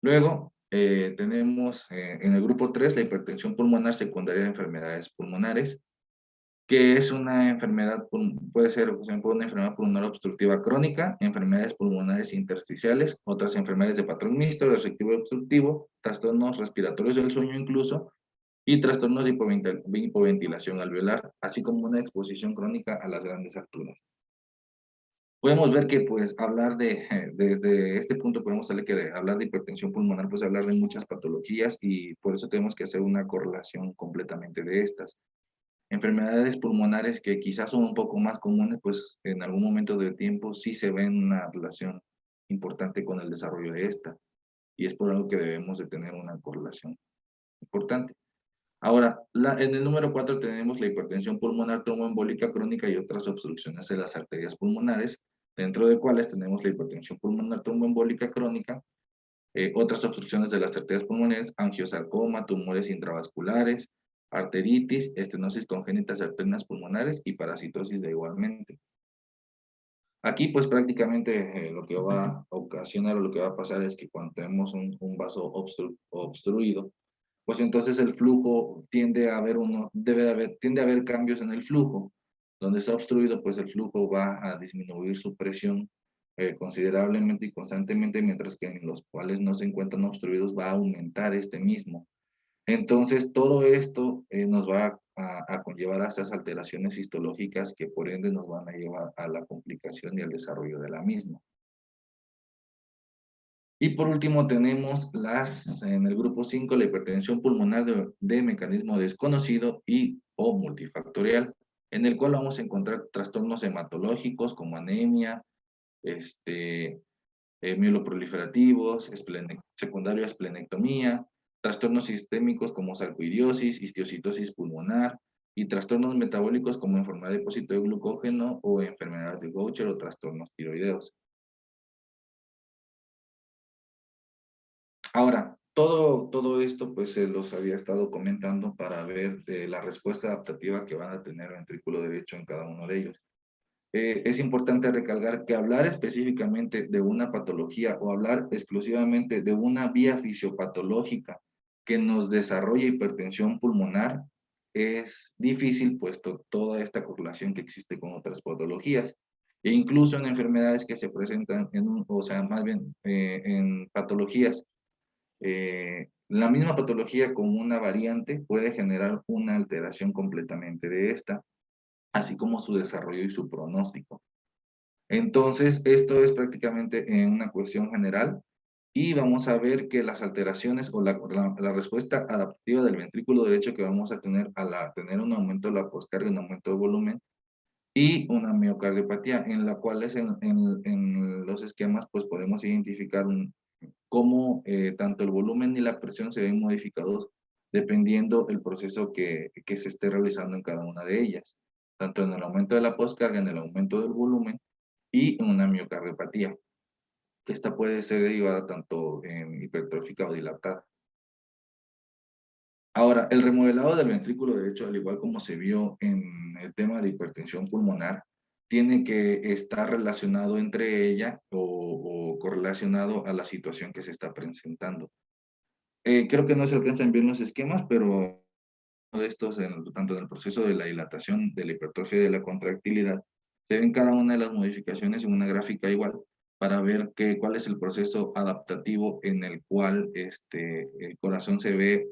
Luego, tenemos en el grupo 3 la hipertensión pulmonar secundaria de enfermedades pulmonares, que es una enfermedad, puede ser por ejemplo, una enfermedad pulmonar obstructiva crónica, enfermedades pulmonares intersticiales, otras enfermedades de patrón mixto, restrictivo y obstructivo, trastornos respiratorios del sueño incluso, y trastornos de hipoventilación alveolar, así como una exposición crónica a las grandes alturas. Podemos ver que, pues, hablar de, desde este punto podemos saber que hablar de hipertensión pulmonar, pues, hablar de muchas patologías y por eso tenemos que hacer una correlación completamente de estas. Enfermedades pulmonares que quizás son un poco más comunes, pues, en algún momento del tiempo sí se ven una relación importante con el desarrollo de esta, y es por algo que debemos de tener una correlación importante. Ahora, en el número 4 tenemos la hipertensión pulmonar tromboembólica crónica y otras obstrucciones de las arterias pulmonares, dentro de cuales tenemos la hipertensión pulmonar tromboembólica crónica, otras obstrucciones de las arterias pulmonares, angiosarcoma, tumores intravasculares, arteritis, estenosis congénita de arterias pulmonares y parasitosis de igualmente. Aquí, pues prácticamente lo que va a ocasionar o lo que va a pasar es que cuando tenemos un vaso obstruido, pues entonces el flujo tiende a haber tiende a haber cambios en el flujo. Donde está obstruido, pues el flujo va a disminuir su presión considerablemente y constantemente, mientras que en los cuales no se encuentran obstruidos va a aumentar este mismo. Entonces, todo esto nos va a conllevar a esas alteraciones histológicas que por ende nos van a llevar a la complicación y al desarrollo de la misma. Y por último tenemos en el grupo 5, la hipertensión pulmonar de mecanismo desconocido y o multifactorial, en el cual vamos a encontrar trastornos hematológicos como anemia, mieloproliferativos, secundario a esplenectomía, trastornos sistémicos como sarcoidosis, histiocytosis pulmonar, y trastornos metabólicos como enfermedad de depósito de glucógeno o enfermedad de Gaucher o trastornos tiroideos. Ahora, todo esto pues se los había estado comentando para ver la respuesta adaptativa que van a tener el ventrículo derecho en cada uno de ellos. Es importante recalcar que hablar específicamente de una patología o hablar exclusivamente de una vía fisiopatológica que nos desarrolla hipertensión pulmonar es difícil, puesto toda esta correlación que existe con otras patologías. E incluso en enfermedades que se presentan o sea, más bien en patologías la misma patología con una variante puede generar una alteración completamente de esta, así como su desarrollo y su pronóstico. Entonces, esto es prácticamente una cuestión general y vamos a ver que las alteraciones o la respuesta adaptativa del ventrículo derecho que vamos a tener al tener un aumento de la poscarga, un aumento de volumen y una miocardiopatía, en la cual en los esquemas pues podemos identificar cómo tanto el volumen y la presión se ven modificados dependiendo el proceso que se esté realizando en cada una de ellas, tanto en el aumento de la poscarga, en el aumento del volumen y en una miocardiopatía, que esta puede ser derivada tanto en hipertrófica o dilatada. Ahora, el remodelado del ventrículo derecho, al igual como se vio en el tema de hipertensión pulmonar, tiene que estar relacionado entre ella o correlacionado a la situación que se está presentando. Creo que no se alcanzan bien los esquemas, pero de estos, tanto en el proceso de la dilatación, de la hipertrofia y de la contractilidad, se ven cada una de las modificaciones en una gráfica igual para ver cuál es el proceso adaptativo en el cual el corazón se ve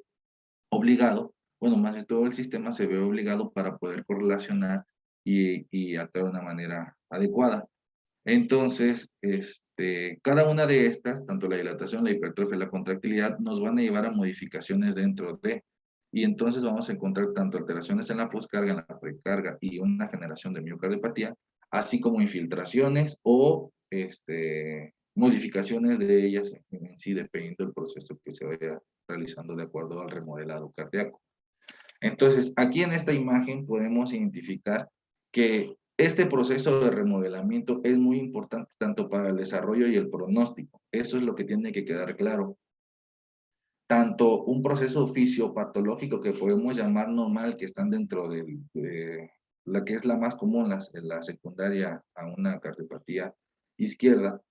obligado, bueno, más de todo el sistema se ve obligado para poder correlacionar y actuar de una manera adecuada. Entonces, cada una de estas, tanto la dilatación, la hipertrofia y la contractilidad, nos van a llevar a modificaciones dentro de, y entonces vamos a encontrar tanto alteraciones en la poscarga, en la precarga y una generación de miocardiopatía, así como infiltraciones o modificaciones de ellas en sí, dependiendo del proceso que se vaya realizando de acuerdo al remodelado cardíaco. Entonces, aquí en esta imagen podemos identificar que este proceso de remodelamiento es muy importante tanto para el desarrollo y el pronóstico. Eso es lo que tiene que quedar claro. Tanto un proceso fisiopatológico que podemos llamar normal, que están dentro de la que es la más común, la secundaria a una cardiopatía izquierda,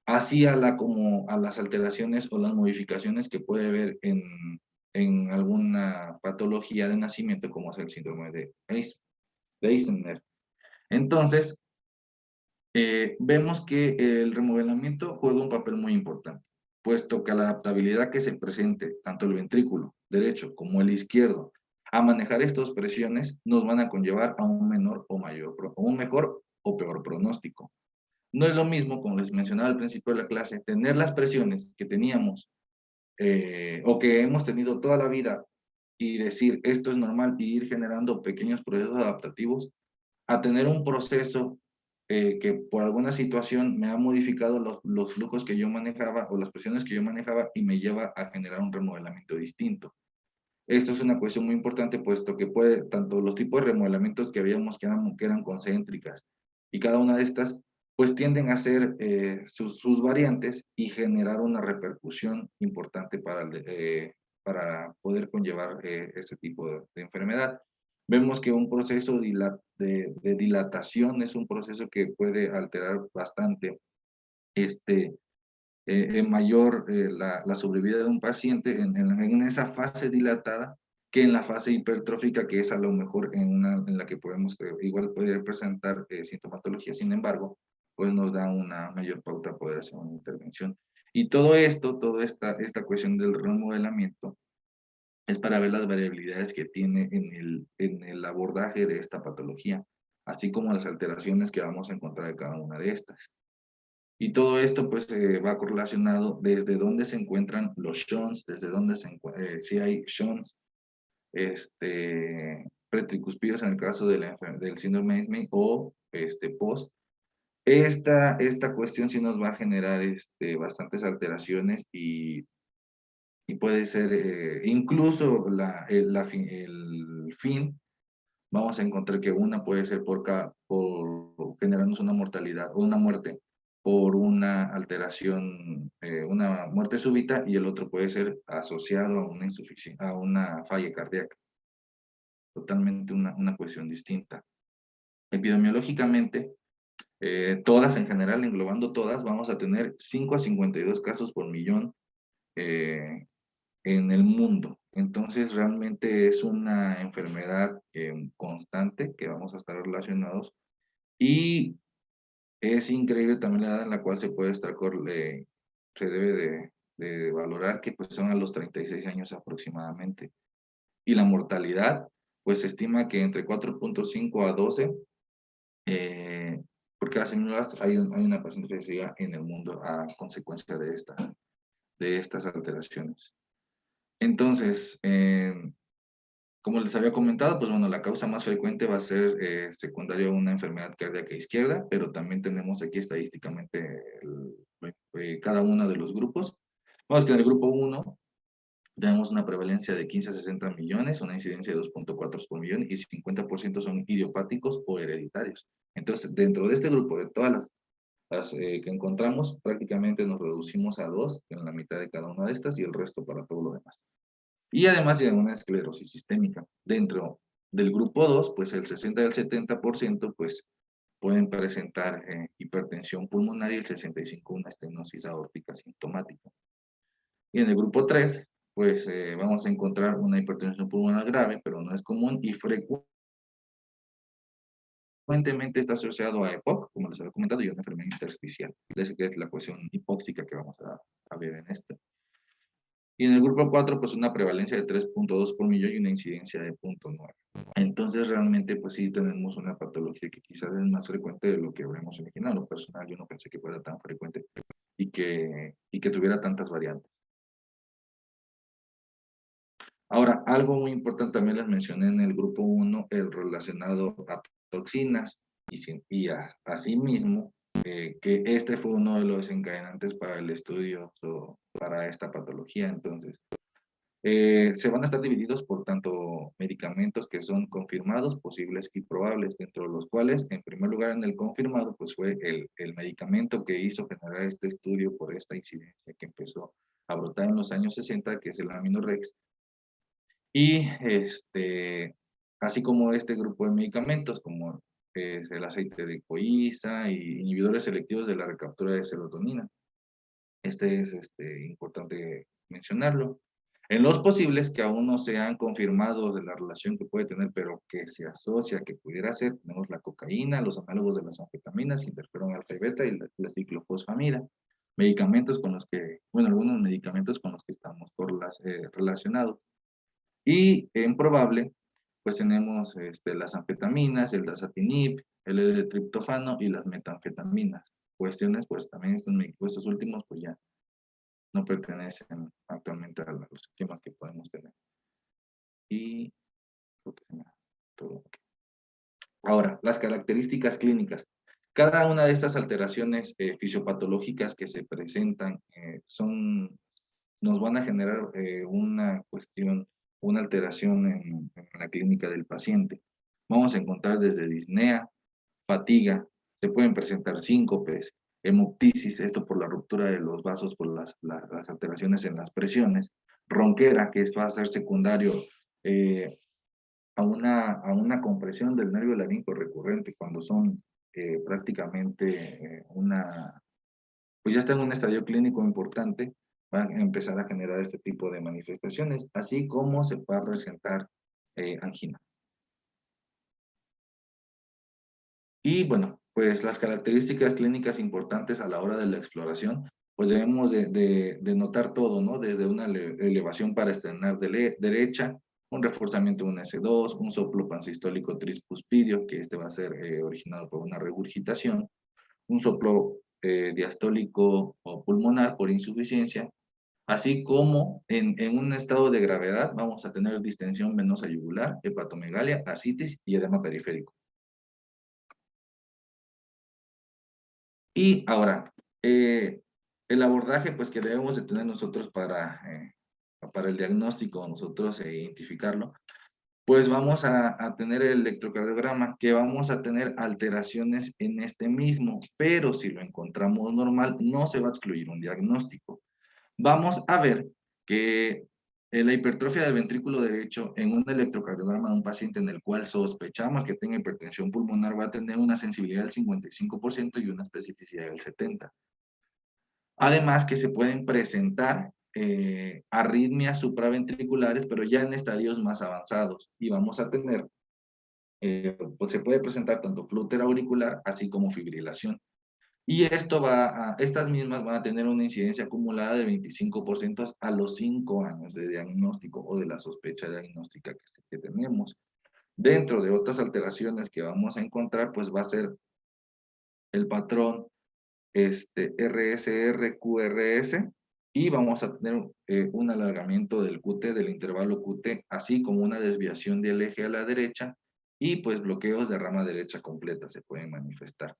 así como a las alteraciones o las modificaciones que puede haber en alguna patología de nacimiento, como es el síndrome de Eisenberg. Entonces, vemos que el remodelamiento juega un papel muy importante, puesto que la adaptabilidad que se presente, tanto el ventrículo derecho como el izquierdo, a manejar estas presiones, nos van a conllevar a un menor o mayor, o un mejor o peor pronóstico. No es lo mismo, como les mencionaba al principio de la clase, tener las presiones que teníamos o que hemos tenido toda la vida y decir esto es normal y ir generando pequeños procesos adaptativos, a tener un proceso que por alguna situación me ha modificado los flujos que yo manejaba o las presiones que yo manejaba y me lleva a generar un remodelamiento distinto. Esto es una cuestión muy importante, puesto que puede, tanto los tipos de remodelamientos que habíamos que eran concéntricas y cada una de estas, pues tienden a ser sus variantes y generar una repercusión importante para poder conllevar ese tipo de enfermedad. Vemos que un proceso de dilatación es un proceso que puede alterar bastante mayor la sobrevida de un paciente en esa fase dilatada que en la fase hipertrófica, que es a lo mejor en la que podemos, igual puede presentar sintomatología, sin embargo, pues nos da una mayor pauta a poder hacer una intervención. Y todo esto, toda esta cuestión del remodelamiento, es para ver las variabilidades que tiene en el abordaje de esta patología, así como las alteraciones que vamos a encontrar en cada una de estas. Y todo esto pues va correlacionado desde dónde se encuentran los shunts, desde dónde si hay shunts pretricuspidos en el caso del síndrome de Ismay o post. Esta cuestión sí nos va a generar bastantes alteraciones y puede ser incluso el fin, vamos a encontrar que una puede ser por generarnos una mortalidad o una muerte por una alteración, una muerte súbita, y el otro puede ser asociado a una insuficiencia, a una falla cardíaca. Totalmente una cuestión distinta. Epidemiológicamente, todas en general, englobando todas, vamos a tener 5 a 52 casos por millón en el mundo. Entonces, realmente es una enfermedad constante que vamos a estar relacionados, y es increíble también la edad en la cual se puede estar, se debe de valorar que pues son a los 36 años aproximadamente. Y la mortalidad, pues se estima que entre 4.5 a 12, por cada 100.000 hay una paciente fallecida en el mundo a consecuencia de estas alteraciones. Entonces, como les había comentado, pues bueno, la causa más frecuente va a ser secundaria a una enfermedad cardíaca izquierda, pero también tenemos aquí estadísticamente cada uno de los grupos. Vamos que en el grupo 1 tenemos una prevalencia de 15 a 60 millones, una incidencia de 2.4 por millón, y 50% son idiopáticos o hereditarios. Entonces, dentro de este grupo, de todas las que encontramos, prácticamente nos reducimos a 2, en la mitad de cada una de estas, y el resto para todo lo demás. Y además de una esclerosis sistémica. Dentro del grupo 2, pues el 60 y el 70% pues pueden presentar hipertensión pulmonar, y el 65% una estenosis aórtica sintomática. Y en el grupo 3, pues vamos a encontrar una hipertensión pulmonar grave, pero no es común, y frecuentemente está asociado a EPOC, como les había comentado, y una enfermedad intersticial, que es la cuestión hipóxica que vamos a ver en este. Y en el grupo 4, pues una prevalencia de 3.2 por millón y una incidencia de 0.9. Entonces, realmente, pues sí tenemos una patología que quizás es más frecuente de lo que habremos imaginado. Lo personal, yo no pensé que fuera tan frecuente y que tuviera tantas variantes. Ahora, algo muy importante también les mencioné en el grupo 1, el relacionado a toxinas, y asimismo, que este fue uno de los desencadenantes para el estudio para esta patología. Entonces, se van a estar divididos por tanto medicamentos que son confirmados, posibles y probables, dentro de los cuales, en primer lugar, en el confirmado, pues fue el medicamento que hizo generar este estudio por esta incidencia que empezó a brotar en los años 60, que es el Aminorex. Y así como este grupo de medicamentos, como es el aceite de coíza y inhibidores selectivos de la recaptura de serotonina. Este es importante mencionarlo. En los posibles que aún no se han confirmado de la relación que puede tener, pero que se asocia que pudiera ser, tenemos la cocaína, los análogos de las anfetaminas, interferón alfa y beta y la ciclofosfamida. Medicamentos con los que, bueno, algunos medicamentos con los que estamos relacionados. Y en probable, pues tenemos las anfetaminas, el dasatinib, el L-triptofano y las metanfetaminas. Cuestiones, pues también estos últimos, pues ya no pertenecen actualmente a los esquemas que podemos tener. Y creo que se me ha todo. Ahora, las características clínicas. Cada una de estas alteraciones fisiopatológicas que se presentan nos van a generar una cuestión, una alteración en la clínica del paciente. Vamos a encontrar desde disnea, fatiga, se pueden presentar síncopes, hemoptisis, esto por la ruptura de los vasos, por las alteraciones en las presiones, ronquera, que esto va a ser secundario a una compresión del nervio laríngeo recurrente cuando son prácticamente pues ya está en un estadio clínico importante, van a empezar a generar este tipo de manifestaciones, así como se va a presentar angina. Y bueno, pues las características clínicas importantes a la hora de la exploración, pues debemos de notar todo, ¿no? Desde una elevación para estrenar derecha, un reforzamiento de un S2, un soplo pansistólico trispuspidio, que va a ser originado por una regurgitación, un soplo diastólico o pulmonar por insuficiencia, así como en un estado de gravedad vamos a tener distensión venosa yugular, hepatomegalia, ascitis y edema periférico. Y ahora, el abordaje pues que debemos de tener nosotros para el diagnóstico, nosotros identificarlo, pues vamos a tener el electrocardiograma, que vamos a tener alteraciones en este mismo, pero si lo encontramos normal, no se va a excluir un diagnóstico. Vamos a ver que la hipertrofia del ventrículo derecho en un electrocardiograma de un paciente en el cual sospechamos que tenga hipertensión pulmonar va a tener una sensibilidad del 55% y una especificidad del 70%. Además que se pueden presentar arritmias supraventriculares, pero ya en estadios más avanzados. Y vamos a tener, pues se puede presentar tanto flúter auricular así como fibrilación. Y estas mismas van a tener una incidencia acumulada de 25% a los 5 años de diagnóstico o de la sospecha diagnóstica que tenemos. Dentro de otras alteraciones que vamos a encontrar, pues va a ser el patrón RSR-QRS y vamos a tener un alargamiento del QT, del intervalo QT, así como una desviación del eje a la derecha y pues bloqueos de rama derecha completa se pueden manifestar.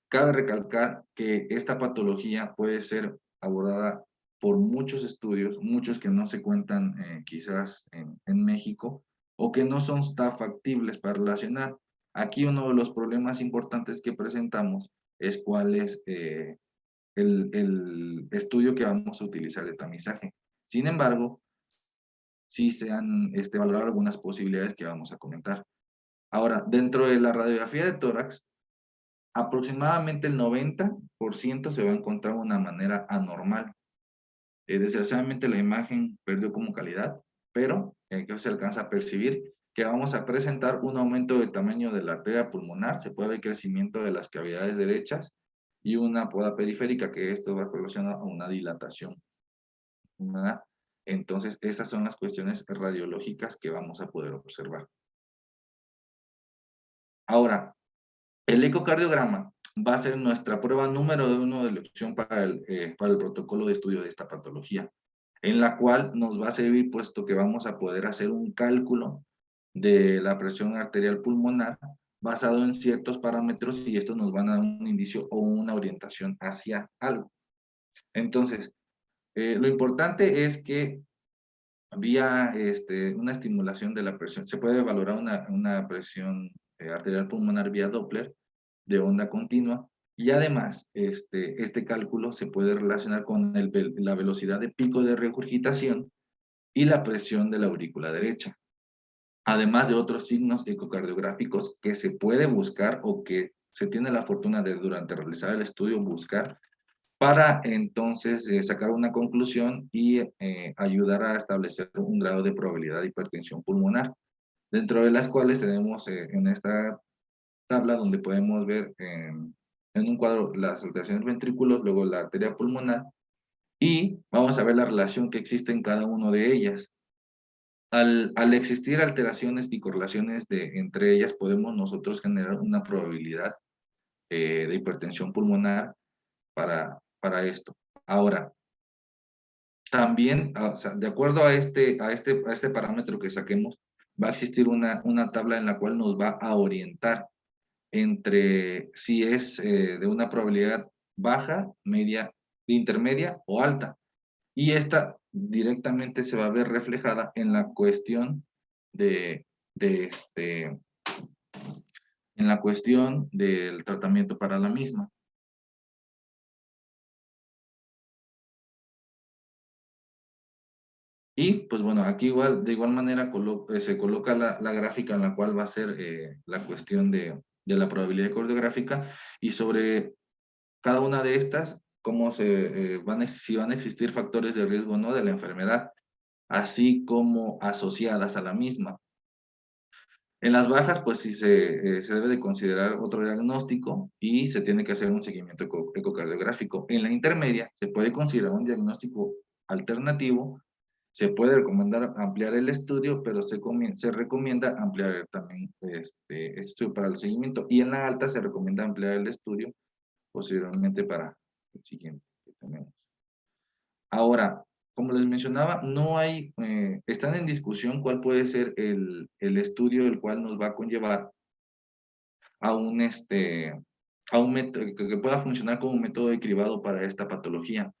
Cabe recalcar que esta patología puede ser abordada por muchos estudios, muchos que no se cuentan quizás en México o que no son tan factibles para relacionar. Aquí uno de los problemas importantes que presentamos es cuál es el estudio que vamos a utilizar de tamizaje. Sin embargo, sí se han valorado algunas posibilidades que vamos a comentar. Ahora, dentro de la radiografía de tórax, aproximadamente el 90% se va a encontrar de una manera anormal. Desgraciadamente la imagen perdió como calidad, pero que se alcanza a percibir que vamos a presentar un aumento de tamaño de la arteria pulmonar, se puede ver crecimiento de las cavidades derechas y una poda periférica, que esto va relacionado a una dilatación, ¿verdad? Entonces, estas son las cuestiones radiológicas que vamos a poder observar. Ahora, el ecocardiograma va a ser nuestra prueba número 1 de elección para el protocolo de estudio de esta patología, en la cual nos va a servir puesto que vamos a poder hacer un cálculo de la presión arterial pulmonar basado en ciertos parámetros y estos nos van a dar un indicio o una orientación hacia algo. Entonces, lo importante es que vía una estimulación de la presión, se puede valorar una presión arterial pulmonar vía Doppler de onda continua y además este cálculo se puede relacionar con la velocidad de pico de regurgitación y la presión de la aurícula derecha, además de otros signos ecocardiográficos que se puede buscar o que se tiene la fortuna de durante realizar el estudio buscar para entonces sacar una conclusión y ayudar a establecer un grado de probabilidad de hipertensión pulmonar, dentro de las cuales tenemos en esta tabla donde podemos ver en un cuadro las alteraciones ventrículos, luego la arteria pulmonar, y vamos a ver la relación que existe en cada una de ellas. Al existir alteraciones y correlaciones entre ellas, podemos nosotros generar una probabilidad de hipertensión pulmonar para esto. Ahora, también, o sea, de acuerdo a este parámetro que saquemos, va a existir una tabla en la cual nos va a orientar entre si es de una probabilidad baja, media, intermedia o alta. Y esta directamente se va a ver reflejada en la cuestión de, de este, en la cuestión del tratamiento para la misma. Y pues bueno, aquí igual, de igual manera se coloca la gráfica en la cual va a ser la cuestión de la probabilidad cardiográfica, y sobre cada una de estas, cómo si van a existir factores de riesgo o no de la enfermedad, así como asociadas a la misma. En las bajas, pues sí se debe de considerar otro diagnóstico y se tiene que hacer un seguimiento ecocardiográfico. En la intermedia se puede considerar un diagnóstico alternativo, se puede recomendar ampliar el estudio, pero se recomienda ampliar también este estudio para el seguimiento. Y en la alta se recomienda ampliar el estudio posteriormente para el siguiente que tenemos. Ahora, como les mencionaba, no hay, están en discusión cuál puede ser el estudio el cual nos va a conllevar a un método que pueda funcionar como un método de cribado para esta patología.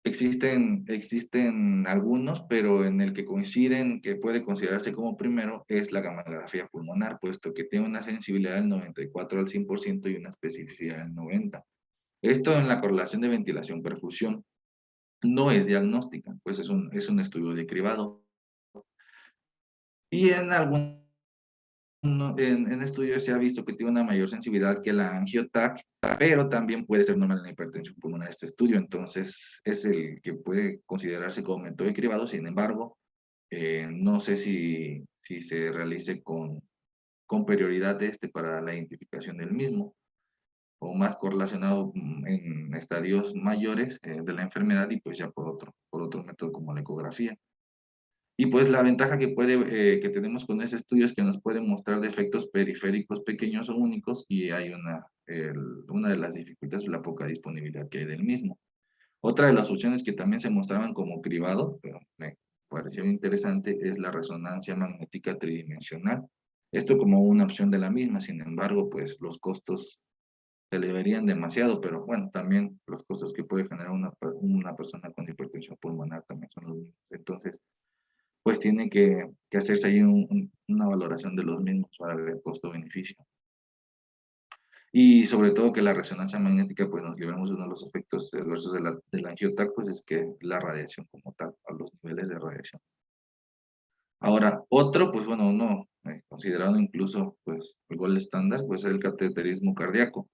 Existen algunos, pero en el que coinciden que puede considerarse como primero es la gammagrafía pulmonar, puesto que tiene una sensibilidad del 94 al 100% y una especificidad del 90%. Esto en la correlación de ventilación-perfusión. No es diagnóstica, pues es un estudio de cribado. Y en estudios se ha visto que tiene una mayor sensibilidad que la angiotac, pero también puede ser normal en la hipertensión pulmonar este estudio, entonces es el que puede considerarse como método de cribado. Sin embargo, no sé si se realice con prioridad para la identificación del mismo, o más correlacionado en estadios mayores de la enfermedad, y pues ya por otro método como la ecografía. Y pues la ventaja que tenemos con ese estudio es que nos puede mostrar defectos periféricos pequeños o únicos, y hay una de las dificultades, la poca disponibilidad que hay del mismo. Otra de las opciones que también se mostraban como cribado, pero me pareció interesante, es la resonancia magnética tridimensional. Esto como una opción de la misma. Sin embargo, pues los costos se le verían demasiado, pero bueno, también los costos que puede generar una persona con hipertensión pulmonar también son los mismos. Entonces, pues tiene que hacerse ahí una valoración de los mismos para ver costo-beneficio. Y sobre todo que la resonancia magnética, pues nos libramos de uno de los efectos adversos de la angiotac, pues es que la radiación como tal, a los niveles de radiación. Ahora, otro, pues bueno, uno considerado incluso, pues el gold estándar, pues es el cateterismo cardíaco,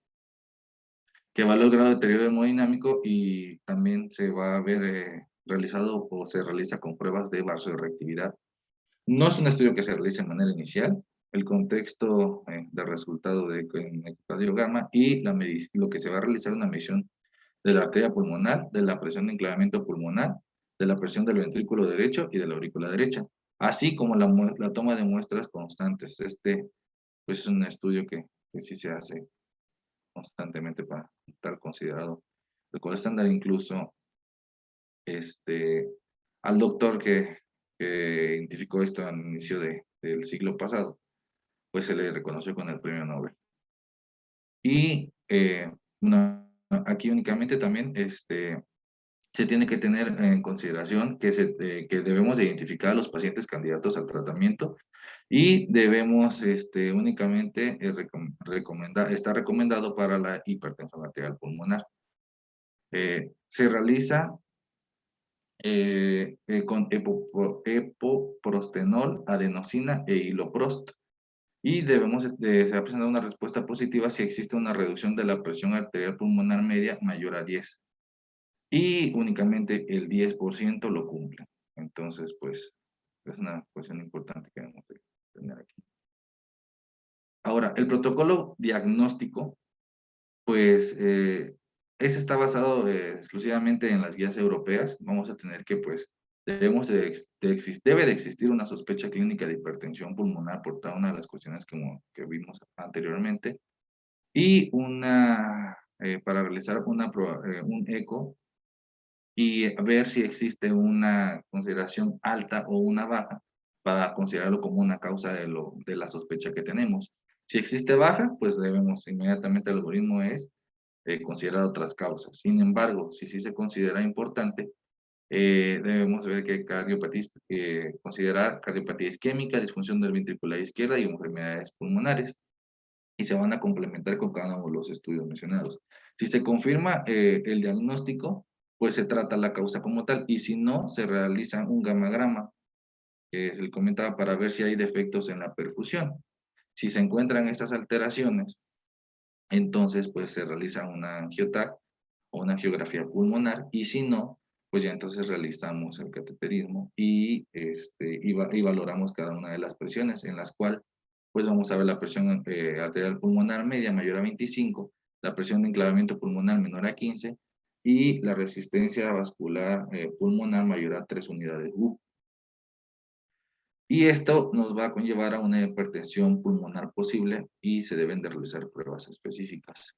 que evalúa el grado de deterioro hemodinámico, y también se va a ver realizado o se realiza con pruebas de vasoreactividad. No es un estudio que se realice de manera inicial. El contexto de resultado de ecocardiograma y lo que se va a realizar una medición de la arteria pulmonar, de la presión de enclavamiento pulmonar, de la presión del ventrículo derecho y de la aurícula derecha, así como la toma de muestras constantes. Pues es un estudio que sí se hace constantemente para estar considerado el gold estándar. Incluso al doctor que identificó esto al inicio del siglo pasado, pues se le reconoció con el premio Nobel. Y aquí únicamente también se tiene que tener en consideración que debemos identificar a los pacientes candidatos al tratamiento, y debemos únicamente está recomendado para la hipertensión arterial pulmonar. Se realiza con epoprostenol, adenosina e iloprost. Y se va a presentar una respuesta positiva si existe una reducción de la presión arterial pulmonar media mayor a 10. y únicamente el 10% lo cumple. Entonces, pues, es una cuestión importante que debemos de tener aquí. Ahora, el protocolo diagnóstico, pues, ese está basado exclusivamente en las guías europeas. Vamos a tener que, pues, debe de existir una sospecha clínica de hipertensión pulmonar por toda una de las cuestiones que vimos anteriormente, y para realizar un eco y ver si existe una consideración alta o una baja para considerarlo como una causa de la sospecha que tenemos. Si existe baja, pues debemos inmediatamente, el algoritmo es considerar otras causas. Sin embargo, si sí se considera importante, debemos ver que considerar cardiopatía isquémica, disfunción del ventricular izquierda y enfermedades pulmonares, y se van a complementar con cada uno de los estudios mencionados. Si se confirma el diagnóstico, pues se trata la causa como tal, y si no, se realiza un gamagrama, que se le comentaba, para ver si hay defectos en la perfusión. Si se encuentran estas alteraciones, entonces pues se realiza una angioTAC o una angiografía pulmonar, y si no, pues ya entonces realizamos el cateterismo y valoramos cada una de las presiones, en las cuales pues vamos a ver la presión arterial pulmonar media mayor a 25, la presión de enclavamiento pulmonar menor a 15 y la resistencia vascular pulmonar mayor a 3 unidades U. Y esto nos va a conllevar a una hipertensión pulmonar posible y se deben de realizar pruebas específicas.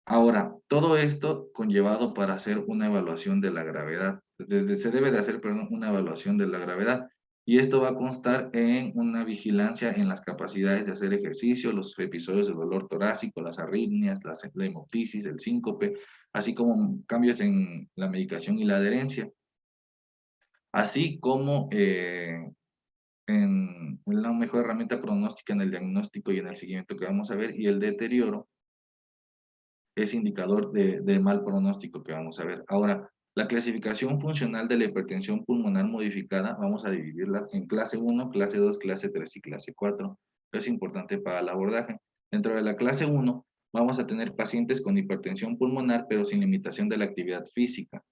Ahora, todo esto conllevado para hacer una evaluación de la gravedad. Se debe de hacer, perdón, una evaluación de la gravedad. Y esto va a constar en una vigilancia en las capacidades de hacer ejercicio, los episodios de dolor torácico, las arritmias, la hemoptisis, el síncope, así como cambios en la medicación y la adherencia. Así como en una mejor herramienta pronóstica en el diagnóstico y en el seguimiento que vamos a ver, y el deterioro es indicador de mal pronóstico que vamos a ver. Ahora, la clasificación funcional de la hipertensión pulmonar modificada, vamos a dividirla en clase 1, clase 2, clase 3 y clase 4. Es importante para el abordaje. Dentro de la clase 1, vamos a tener pacientes con hipertensión pulmonar, pero sin limitación de la actividad física.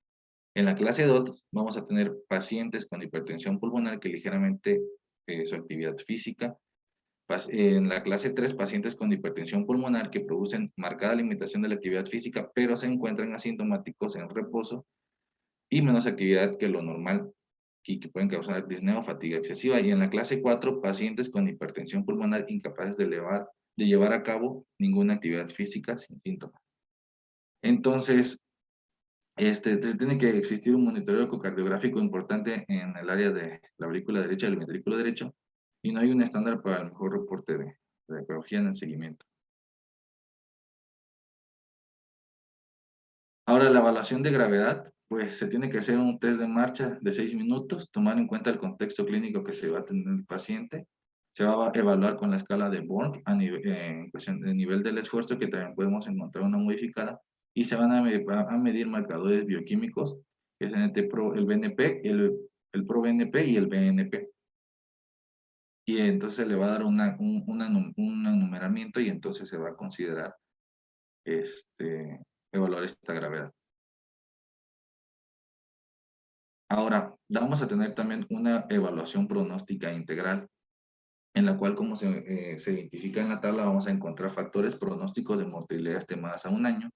En la clase 2, vamos a tener pacientes con hipertensión pulmonar que ligeramente su actividad física. En la clase 3, pacientes con hipertensión pulmonar que producen marcada limitación de la actividad física, pero se encuentran asintomáticos en reposo y menos actividad que lo normal y que pueden causar disnea o fatiga excesiva. Y en la clase 4, pacientes con hipertensión pulmonar incapaces de llevar a cabo ninguna actividad física sin síntomas. Entonces, tiene que existir un monitoreo ecocardiográfico importante en el área de la aurícula derecha y el ventrículo derecho, y no hay un estándar para el mejor reporte de ecografía en el seguimiento. Ahora, la evaluación de gravedad, pues se tiene que hacer un test de marcha de 6 minutos, tomar en cuenta el contexto clínico que se va a tener el paciente. Se va a evaluar con la escala de Born en cuestión de nivel del esfuerzo, que también podemos encontrar una modificada, y se van a medir marcadores bioquímicos, que es el BNP, el ProBNP y el BNP. Y entonces se le va a dar un enumeramiento y entonces se va a considerar evaluar esta gravedad. Ahora, vamos a tener también una evaluación pronóstica integral, en la cual, como se identifica en la tabla, vamos a encontrar factores pronósticos de mortalidad estimadas a un año.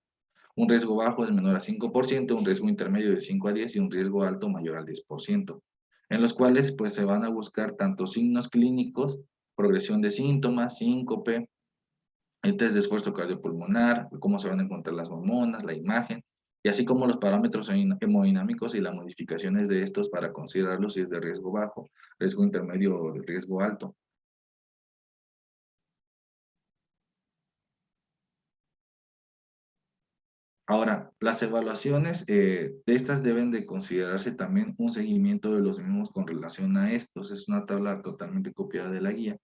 Un riesgo bajo es menor a 5%, un riesgo intermedio de 5 a 10 y un riesgo alto mayor al 10%, en los cuales pues se van a buscar tanto signos clínicos, progresión de síntomas, síncope, el test de esfuerzo cardiopulmonar, cómo se van a encontrar las hormonas, la imagen, y así como los parámetros hemodinámicos y las modificaciones de estos para considerarlos si es de riesgo bajo, riesgo intermedio o de riesgo alto. Ahora, las evaluaciones de estas deben de considerarse también un seguimiento de los mismos con relación a estos. Es una tabla totalmente copiada de la guía.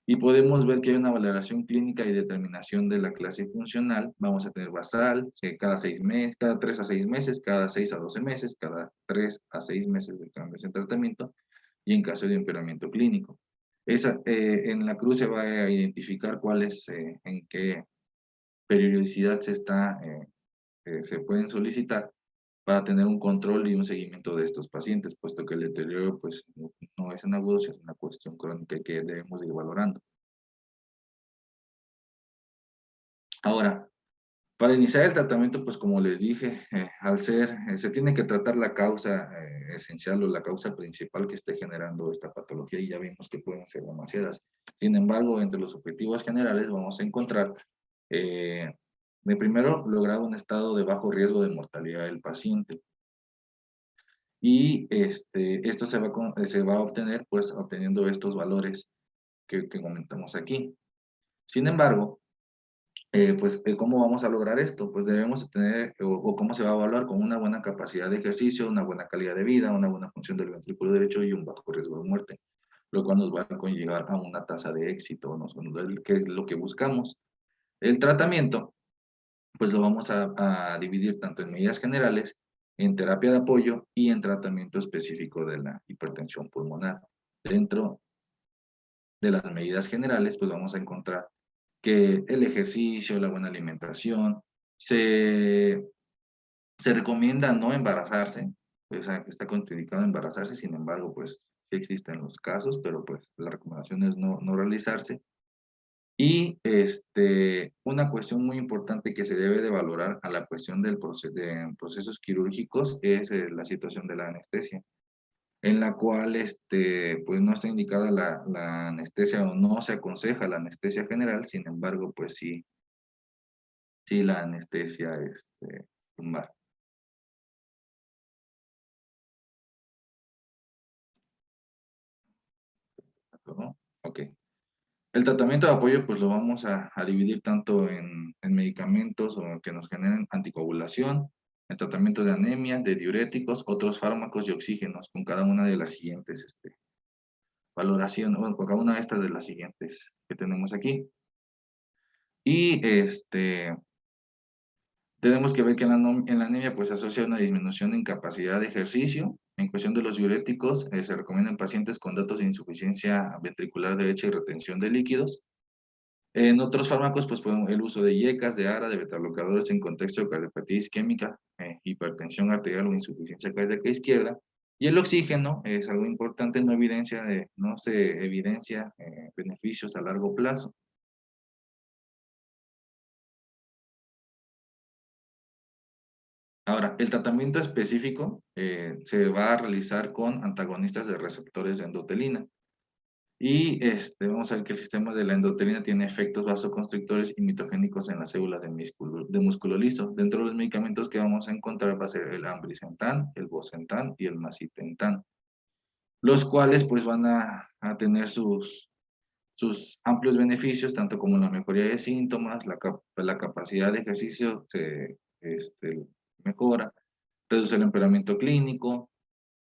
Y podemos ver que hay una valoración clínica y determinación de la clase funcional. Vamos a tener basal, cada 6 meses, cada 3 a 6 meses, cada 6 a 12 meses, cada 3 a 6 meses de cambio de tratamiento y en caso de empeoramiento clínico. En la cruz se va a identificar cuál es, en qué periodicidad se está se pueden solicitar para tener un control y un seguimiento de estos pacientes, puesto que el deterioro pues no es en agudo, es una cuestión crónica que debemos ir valorando. Ahora, para iniciar el tratamiento, pues como les dije, se tiene que tratar la causa esencial o la causa principal que esté generando esta patología y ya vimos que pueden ser demasiadas. Sin embargo, entre los objetivos generales vamos a encontrar, de primero, lograr un estado de bajo riesgo de mortalidad del paciente. Y esto se va a obtener, pues, obteniendo estos valores que comentamos aquí. Sin embargo, ¿cómo vamos a lograr esto? Pues debemos tener, o cómo se va a evaluar con una buena capacidad de ejercicio, una buena calidad de vida, una buena función del ventrículo derecho y un bajo riesgo de muerte, lo cual nos va a conllevar a una tasa de éxito, ¿no? Que es lo que buscamos. El tratamiento, pues lo vamos a dividir tanto en medidas generales, en terapia de apoyo y en tratamiento específico de la hipertensión pulmonar. Dentro de las medidas generales, pues vamos a encontrar que el ejercicio, la buena alimentación, se recomienda no embarazarse, o sea, que está contraindicado embarazarse, sin embargo, pues sí existen los casos, pero pues la recomendación es no realizarse. Y una cuestión muy importante que se debe de valorar a la cuestión de procesos quirúrgicos es la situación de la anestesia, en la cual pues no está indicada la anestesia o no se aconseja la anestesia general, sin embargo, pues sí la anestesia lumbar. ¿No? Ok. El tratamiento de apoyo, pues lo vamos a dividir tanto en medicamentos o que nos generen anticoagulación, en tratamientos de anemia, de diuréticos, otros fármacos y oxígenos, con cada una de las siguientes valoraciones, bueno, con cada una de estas de las siguientes que tenemos aquí. Y tenemos que ver que en la anemia pues se asocia una disminución en capacidad de ejercicio. En cuestión de los diuréticos, se recomienda en pacientes con datos de insuficiencia ventricular derecha y retención de líquidos. En otros fármacos, pues el uso de IECAS, de ARA, de betabloqueadores en contexto de cardiopatía isquémica, hipertensión arterial o insuficiencia cardíaca izquierda. Y el oxígeno es algo importante, no se evidencia beneficios a largo plazo. Ahora, el tratamiento específico se va a realizar con antagonistas de receptores de endotelina. Y vamos a ver que el sistema de la endotelina tiene efectos vasoconstrictores y mitogénicos en las células de músculo liso. Dentro de los medicamentos que vamos a encontrar va a ser el ambrisentan, el bosentan y el macitentan, los cuales pues van a tener sus amplios beneficios, tanto como la mejoría de síntomas, la capacidad de ejercicio se mejora, reduce el empeoramiento clínico,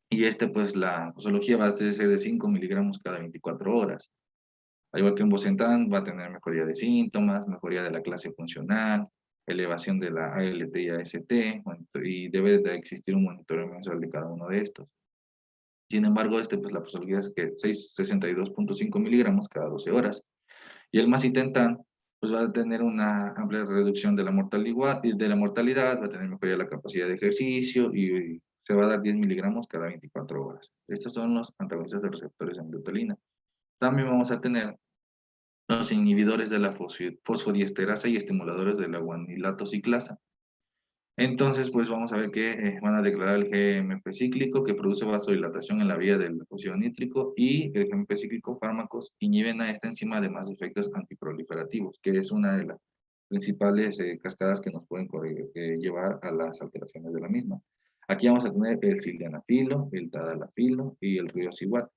y pues la posología va a ser de 5 miligramos cada 24 horas. Al igual que un Bosentan, va a tener mejoría de síntomas, mejoría de la clase funcional, elevación de la ALT y AST, y debe de existir un monitoreo mensual de cada uno de estos. Sin embargo, pues la posología es que 62.5 miligramos cada 12 horas. Y el macitentan, pues va a tener una amplia reducción de la mortalidad, va a tener mejoría de la capacidad de ejercicio y se va a dar 10 miligramos cada 24 horas. Estos son los antagonistas de receptores de endotelina. También vamos a tener los inhibidores de la fosfodiesterasa y estimuladores de la guanilato ciclasa. Entonces, pues vamos a ver que van a declarar el GMP cíclico que produce vasodilatación en la vía del óxido nítrico, y el GMP cíclico fármacos inhiben a esta enzima además de efectos antiproliferativos, que es una de las principales cascadas que nos pueden llevar a las alteraciones de la misma. Aquí vamos a tener el sildenafilo, el tadalafilo y el riociguat,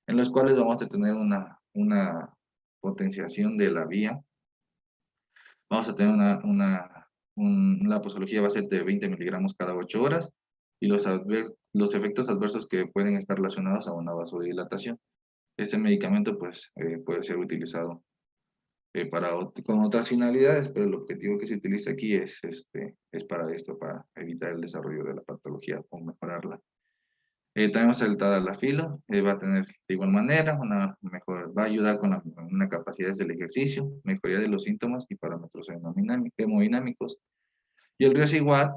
en los cuales vamos a tener una potenciación de la vía. Vamos a tener la posología va a ser de 20 miligramos cada 8 horas, y los efectos adversos que pueden estar relacionados a una vasodilatación. Este medicamento pues puede ser utilizado con otras finalidades, pero el objetivo que se utiliza aquí es para esto, para evitar el desarrollo de la patología o mejorarla. Tenemos el tadalafilo, va a tener de igual manera va a ayudar con una capacidad del ejercicio, mejoría de los síntomas y parámetros hemodinámicos. Y el riesgo igual,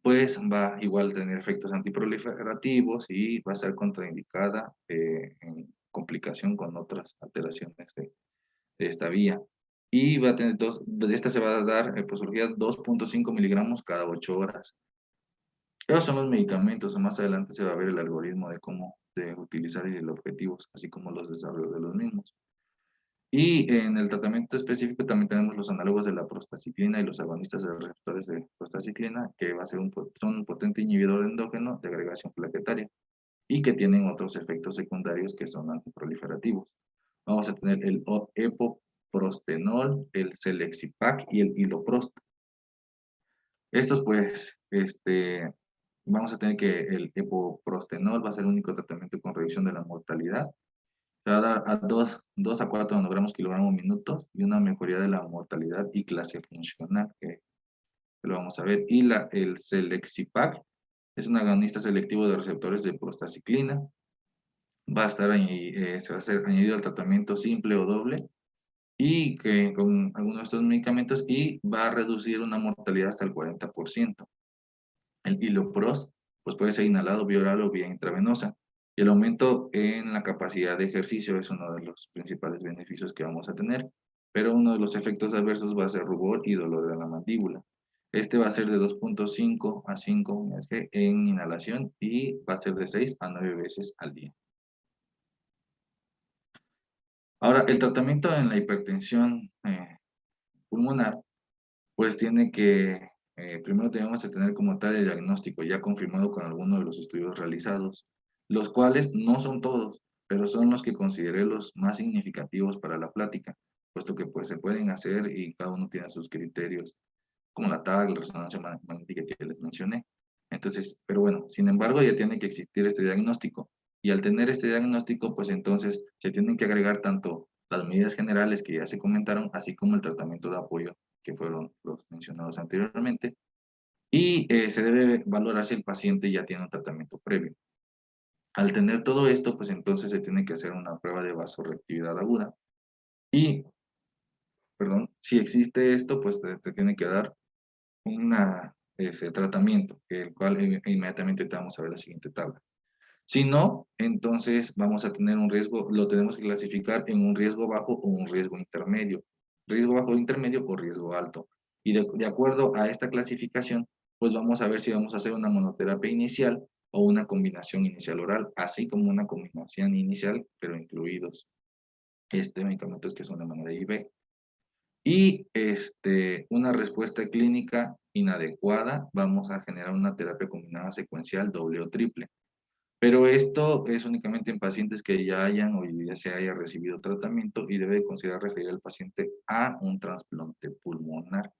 pues va igual a tener efectos antiproliferativos y va a ser contraindicada en complicación con otras alteraciones de esta vía. Y va a tener de esta se va a dar posología 2.5 miligramos cada 8 horas. Esos son los medicamentos, más adelante se va a ver el algoritmo de cómo de utilizar y los objetivos, así como los desarrollos de los mismos. Y en el tratamiento específico también tenemos los análogos de la prostaciclina y los agonistas de los receptores de prostaciclina, que va a ser son un potente inhibidor endógeno de agregación plaquetaria y que tienen otros efectos secundarios que son antiproliferativos. Vamos a tener el epoprostenol, el Celexipac y el Iloprost. Estos pues, vamos a tener que el epoprostenol va a ser el único tratamiento con reducción de la mortalidad. Se va a dar a 2 a 4 nanogramos kilogramo minuto y una mejoría de la mortalidad y clase funcional, que lo vamos a ver. Y el Celexipac es un agonista selectivo de receptores de prostaciclina. Va a estar se va a ser añadido al tratamiento simple o doble y que con algunos de estos medicamentos y va a reducir una mortalidad hasta el 40%. El Iloprost pues puede ser inhalado vía oral o vía intravenosa. Y el aumento en la capacidad de ejercicio es uno de los principales beneficios que vamos a tener, pero uno de los efectos adversos va a ser rubor y dolor de la mandíbula. Este va a ser de 2.5 a 5 mg en inhalación y va a ser de 6 a 9 veces al día. Ahora, el tratamiento en la hipertensión pulmonar, pues tiene que, primero tenemos que tener como tal el diagnóstico ya confirmado con alguno de los estudios realizados, los cuales no son todos, pero son los que consideré los más significativos para la plática, puesto que pues se pueden hacer y cada uno tiene sus criterios, como la TAG, la resonancia magnética que les mencioné. Entonces, pero bueno, sin embargo ya tiene que existir este diagnóstico. Y al tener este diagnóstico, pues entonces se tienen que agregar tanto las medidas generales que ya se comentaron, así como el tratamiento de apoyo, que fueron los mencionados anteriormente. Y se debe valorar si el paciente ya tiene un tratamiento previo. Al tener todo esto, pues entonces se tiene que hacer una prueba de vasorreactividad aguda. Y, perdón, si existe esto, pues te tiene que dar ese tratamiento, el cual inmediatamente te vamos a ver la siguiente tabla. Si no, entonces vamos a tener un riesgo, lo tenemos que clasificar en un riesgo bajo o un riesgo intermedio. Riesgo bajo o intermedio o riesgo alto. Y de acuerdo a esta clasificación, pues vamos a ver si vamos a hacer una monoterapia inicial o una combinación inicial oral, así como una combinación inicial, pero incluidos medicamentos que son de manera IV. Y una respuesta clínica inadecuada, vamos a generar una terapia combinada secuencial doble o triple. Pero esto es únicamente en pacientes que ya hayan o ya se haya recibido tratamiento y debe considerar referir al paciente a un trasplante pulmonar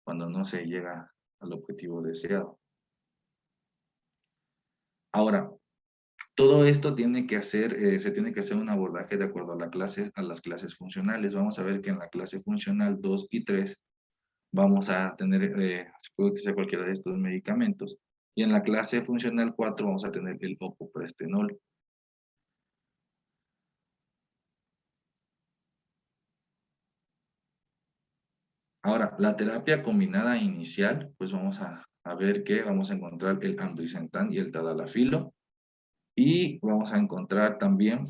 cuando no se llega al objetivo deseado. Ahora, todo esto tiene que hacer, se tiene que hacer un abordaje de acuerdo a las clases funcionales. Vamos a ver que en la clase funcional 2 y 3 vamos a tener, se puede utilizar cualquiera de estos medicamentos. Y en la clase funcional 4 vamos a tener el opoprestenol. Ahora, la terapia combinada inicial, pues vamos a ver que vamos a encontrar el ambrisentan y el tadalafilo. Y vamos a encontrar también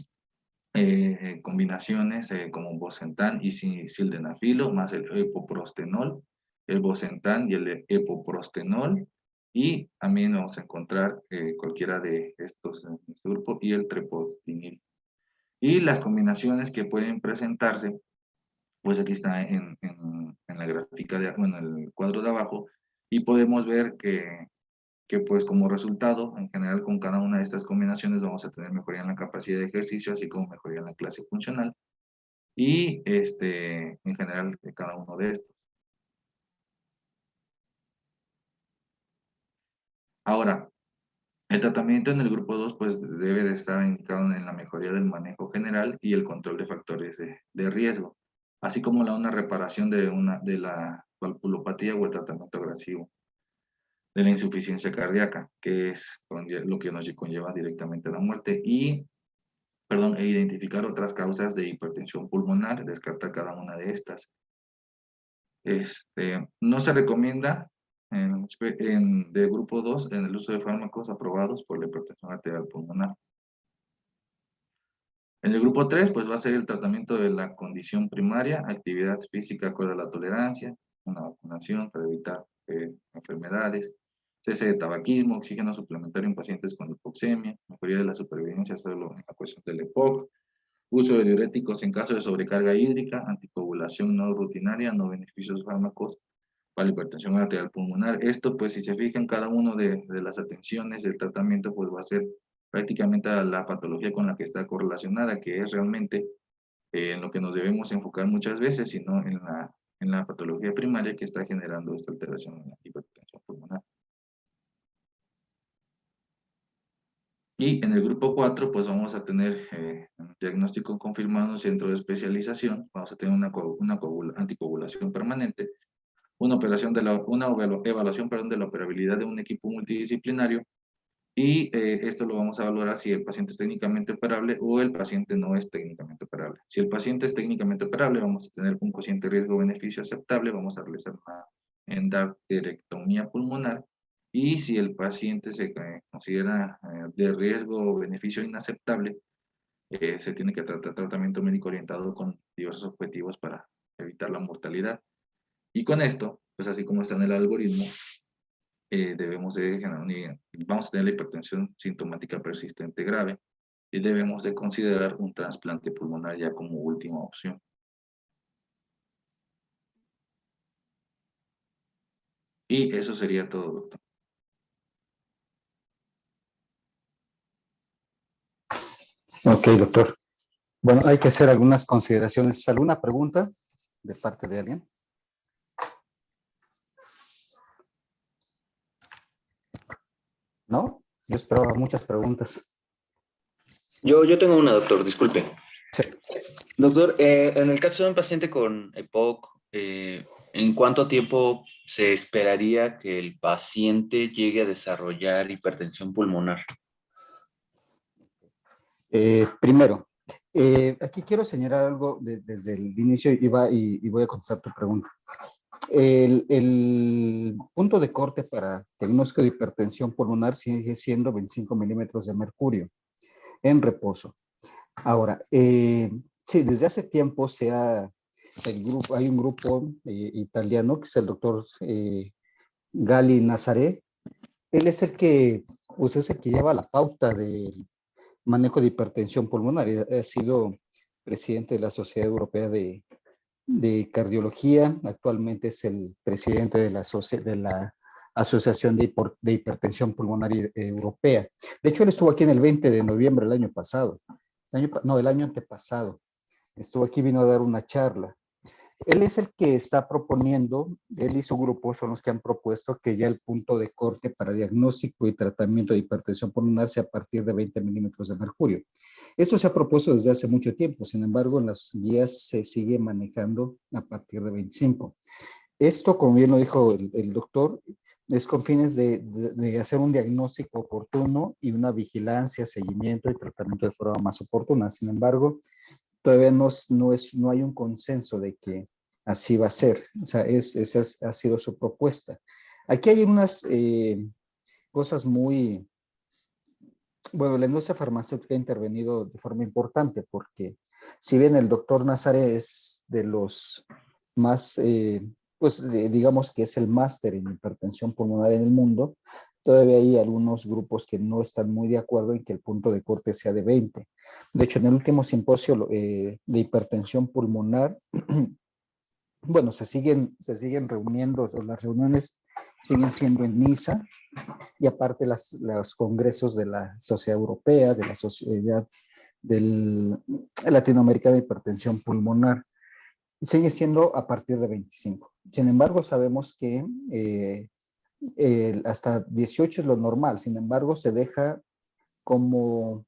combinaciones como bosentan y sildenafilo, más el epoprostenol, el bosentan y el epoprostenol. Y también vamos a encontrar cualquiera de estos en este grupo y el trepostienil. Y las combinaciones que pueden presentarse, pues aquí está en la gráfica, bueno, en el cuadro de abajo, y podemos ver que pues como resultado, en general con cada una de estas combinaciones vamos a tener mejoría en la capacidad de ejercicio, así como mejoría en la clase funcional, y en general de cada uno de estos. Ahora, el tratamiento en el grupo 2 pues debe de estar indicado en la mejoría del manejo general y el control de factores de riesgo, así como una reparación de la valvulopatía o el tratamiento agresivo de la insuficiencia cardíaca, que es lo que nos conlleva directamente a la muerte, y, perdón, e identificar otras causas de hipertensión pulmonar, descartar cada una de estas. No se recomienda de grupo 2 en el uso de fármacos aprobados por la hipertensión arterial pulmonar. En el grupo 3, pues va a ser el tratamiento de la condición primaria, actividad física acorde a la tolerancia, una vacunación para evitar enfermedades, cese de tabaquismo, oxígeno suplementario en pacientes con hipoxemia, mejoría de la supervivencia solo en la cuestión del EPOC, uso de diuréticos en caso de sobrecarga hídrica, anticoagulación no rutinaria, no beneficios fármacos para la hipertensión arterial pulmonar. Esto, pues, si se fijan, cada uno de las atenciones del tratamiento, pues, va a ser prácticamente a la patología con la que está correlacionada, que es realmente en lo que nos debemos enfocar muchas veces, sino en la patología primaria que está generando esta alteración en la hipertensión pulmonar. Y en el grupo 4, pues vamos a tener un diagnóstico confirmado en un centro de especialización, vamos a tener una anticoagulación permanente, una evaluación perdón, de la operabilidad de un equipo multidisciplinario, y esto lo vamos a valorar si el paciente es técnicamente operable o el paciente no es técnicamente operable. Si el paciente es técnicamente operable, vamos a tener un cociente riesgo-beneficio aceptable, vamos a realizar una endarterectomía pulmonar, y si el paciente se considera de riesgo-beneficio inaceptable, se tiene que tratar tratamiento médico orientado con diversos objetivos para evitar la mortalidad. Y con esto, pues así como está en el algoritmo, debemos de vamos a tener la hipertensión sintomática persistente grave y debemos de considerar un trasplante pulmonar ya como última opción. Y eso sería todo, doctor. Ok, doctor. Bueno, hay que hacer algunas consideraciones. ¿Alguna pregunta de parte de alguien? ¿No? Yo esperaba muchas preguntas. Yo tengo una, doctor, disculpe. Sí. Doctor, en el caso de un paciente con EPOC, ¿en cuánto tiempo se esperaría que el paciente llegue a desarrollar hipertensión pulmonar? Primero, aquí quiero señalar algo desde el inicio y voy a contestar tu pregunta. El punto de corte para diagnóstico de hipertensión pulmonar sigue siendo 25 milímetros de mercurio en reposo. Ahora, sí, desde hace tiempo hay un grupo italiano que es el doctor Gali Nazaré. Él es el que, pues es el que lleva la pauta del manejo de hipertensión pulmonar. Ha sido presidente de la Sociedad Europea de Cardiología. Actualmente es el presidente de la Asociación de Hipertensión Pulmonar Europea. De hecho, él estuvo aquí en el 20 de noviembre del año pasado. El año antepasado. Estuvo aquí, vino a dar una charla. Él es el que está proponiendo, él y su grupo son los que han propuesto que ya el punto de corte para diagnóstico y tratamiento de hipertensión pulmonar sea a partir de 20 milímetros de mercurio. Esto se ha propuesto desde hace mucho tiempo, sin embargo, en las guías se sigue manejando a partir de 25. Esto, como bien lo dijo el doctor, es con fines de hacer un diagnóstico oportuno y una vigilancia, seguimiento y tratamiento de forma más oportuna. Sin embargo, todavía no hay un consenso de que así va a ser. O sea, esa ha sido su propuesta. Aquí hay unas cosas muy... Bueno, la industria farmacéutica ha intervenido de forma importante porque si bien el doctor Nazaré es de los más, pues digamos que es el máster en hipertensión pulmonar en el mundo, todavía hay algunos grupos que no están muy de acuerdo en que el punto de corte sea de 20. De hecho, en el último simposio de hipertensión pulmonar, bueno, se siguen reuniendo, las reuniones siguen siendo en Niza, y aparte los congresos de la Sociedad Europea, de la Sociedad Latinoamericana de Hipertensión Pulmonar, sigue siendo a partir de 25. Sin embargo, sabemos que hasta 18 es lo normal. Sin embargo, se deja como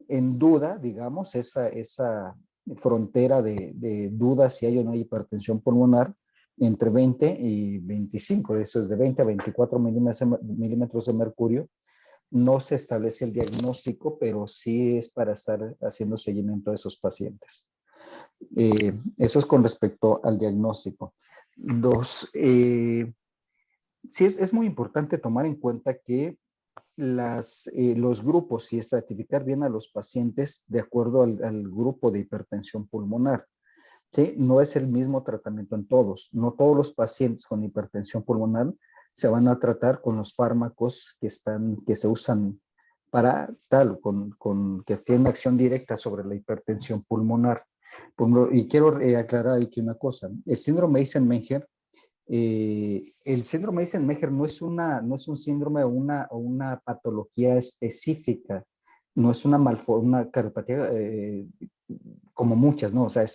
en duda, digamos, esa frontera de duda si hay o no hay hipertensión pulmonar entre 20 y 25. Eso es de 20 a 24 milímetros de mercurio. No se establece el diagnóstico, pero sí es para estar haciendo seguimiento a esos pacientes. Eso es con respecto al diagnóstico. Dos, sí, es muy importante tomar en cuenta que los grupos y estratificar bien a los pacientes de acuerdo al grupo de hipertensión pulmonar. ¿Sí? No es el mismo tratamiento en todos. No todos los pacientes con hipertensión pulmonar se van a tratar con los fármacos que se usan para tal, que tienen acción directa sobre la hipertensión pulmonar. Y quiero aclarar aquí una cosa. El síndrome Eisenmenger no es un síndrome o una patología específica, no es una cardiopatía como muchas, ¿no? O sea,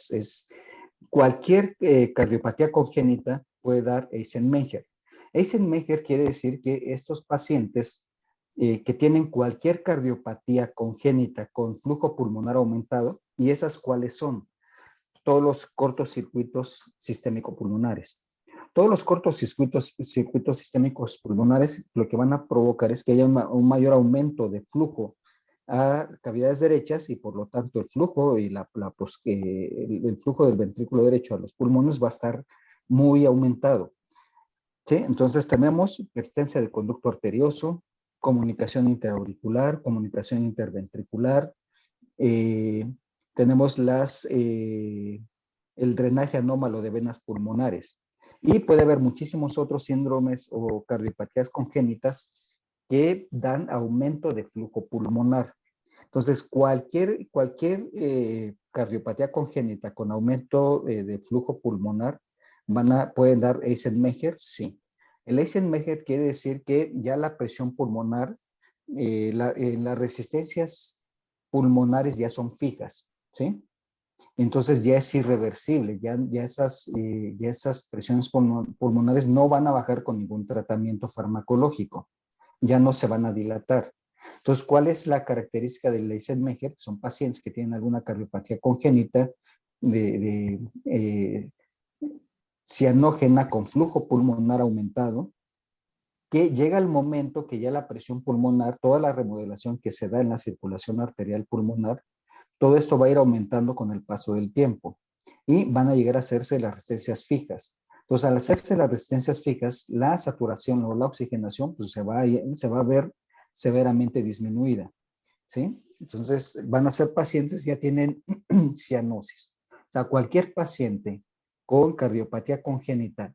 cualquier cardiopatía congénita puede dar Eisenmenger. Eisenmenger quiere decir que estos pacientes que tienen cualquier cardiopatía congénita con flujo pulmonar aumentado, ¿y esas cuáles son? Todos los cortocircuitos sistémico-pulmonares. Todos los cortocircuitos sistémicos pulmonares lo que van a provocar es que haya un mayor aumento de flujo a cavidades derechas y por lo tanto el flujo y el flujo del ventrículo derecho a los pulmones va a estar muy aumentado. ¿Sí? Entonces tenemos persistencia del conducto arterioso, comunicación interauricular, comunicación interventricular, tenemos el drenaje anómalo de venas pulmonares. Y puede haber muchísimos otros síndromes o cardiopatías congénitas que dan aumento de flujo pulmonar. Entonces, cualquier cardiopatía congénita con aumento de flujo pulmonar pueden dar Eisenmenger, sí. El Eisenmenger quiere decir que ya la presión pulmonar, las resistencias pulmonares ya son fijas, ¿sí? Entonces ya es irreversible, ya esas presiones pulmonares no van a bajar con ningún tratamiento farmacológico, ya no se van a dilatar. Entonces, ¿cuál es la característica del Eisenmenger? Son pacientes que tienen alguna cardiopatía congénita cianógena con flujo pulmonar aumentado, que llega el momento que ya la presión pulmonar, toda la remodelación que se da en la circulación arterial pulmonar, todo esto va a ir aumentando con el paso del tiempo y van a llegar a hacerse las resistencias fijas. Entonces, al hacerse las resistencias fijas, la saturación o la oxigenación pues, se va a ver severamente disminuida, ¿sí? Entonces, van a ser pacientes que ya tienen cianosis. O sea, cualquier paciente con cardiopatía congénita,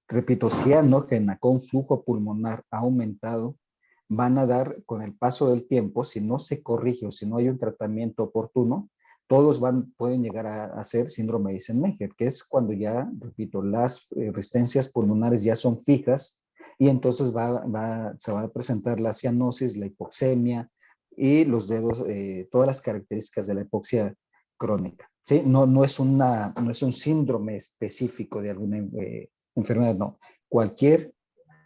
repito, cianógena con flujo pulmonar aumentado, van a dar con el paso del tiempo, si no se corrige o si no hay un tratamiento oportuno, todos pueden llegar a hacer síndrome de Eisenmenger, que es cuando ya, repito, las resistencias pulmonares ya son fijas y entonces se va a presentar la cianosis, la hipoxemia y los dedos, todas las características de la hipoxia crónica. ¿Sí? No es un síndrome específico de alguna enfermedad, no. Cualquier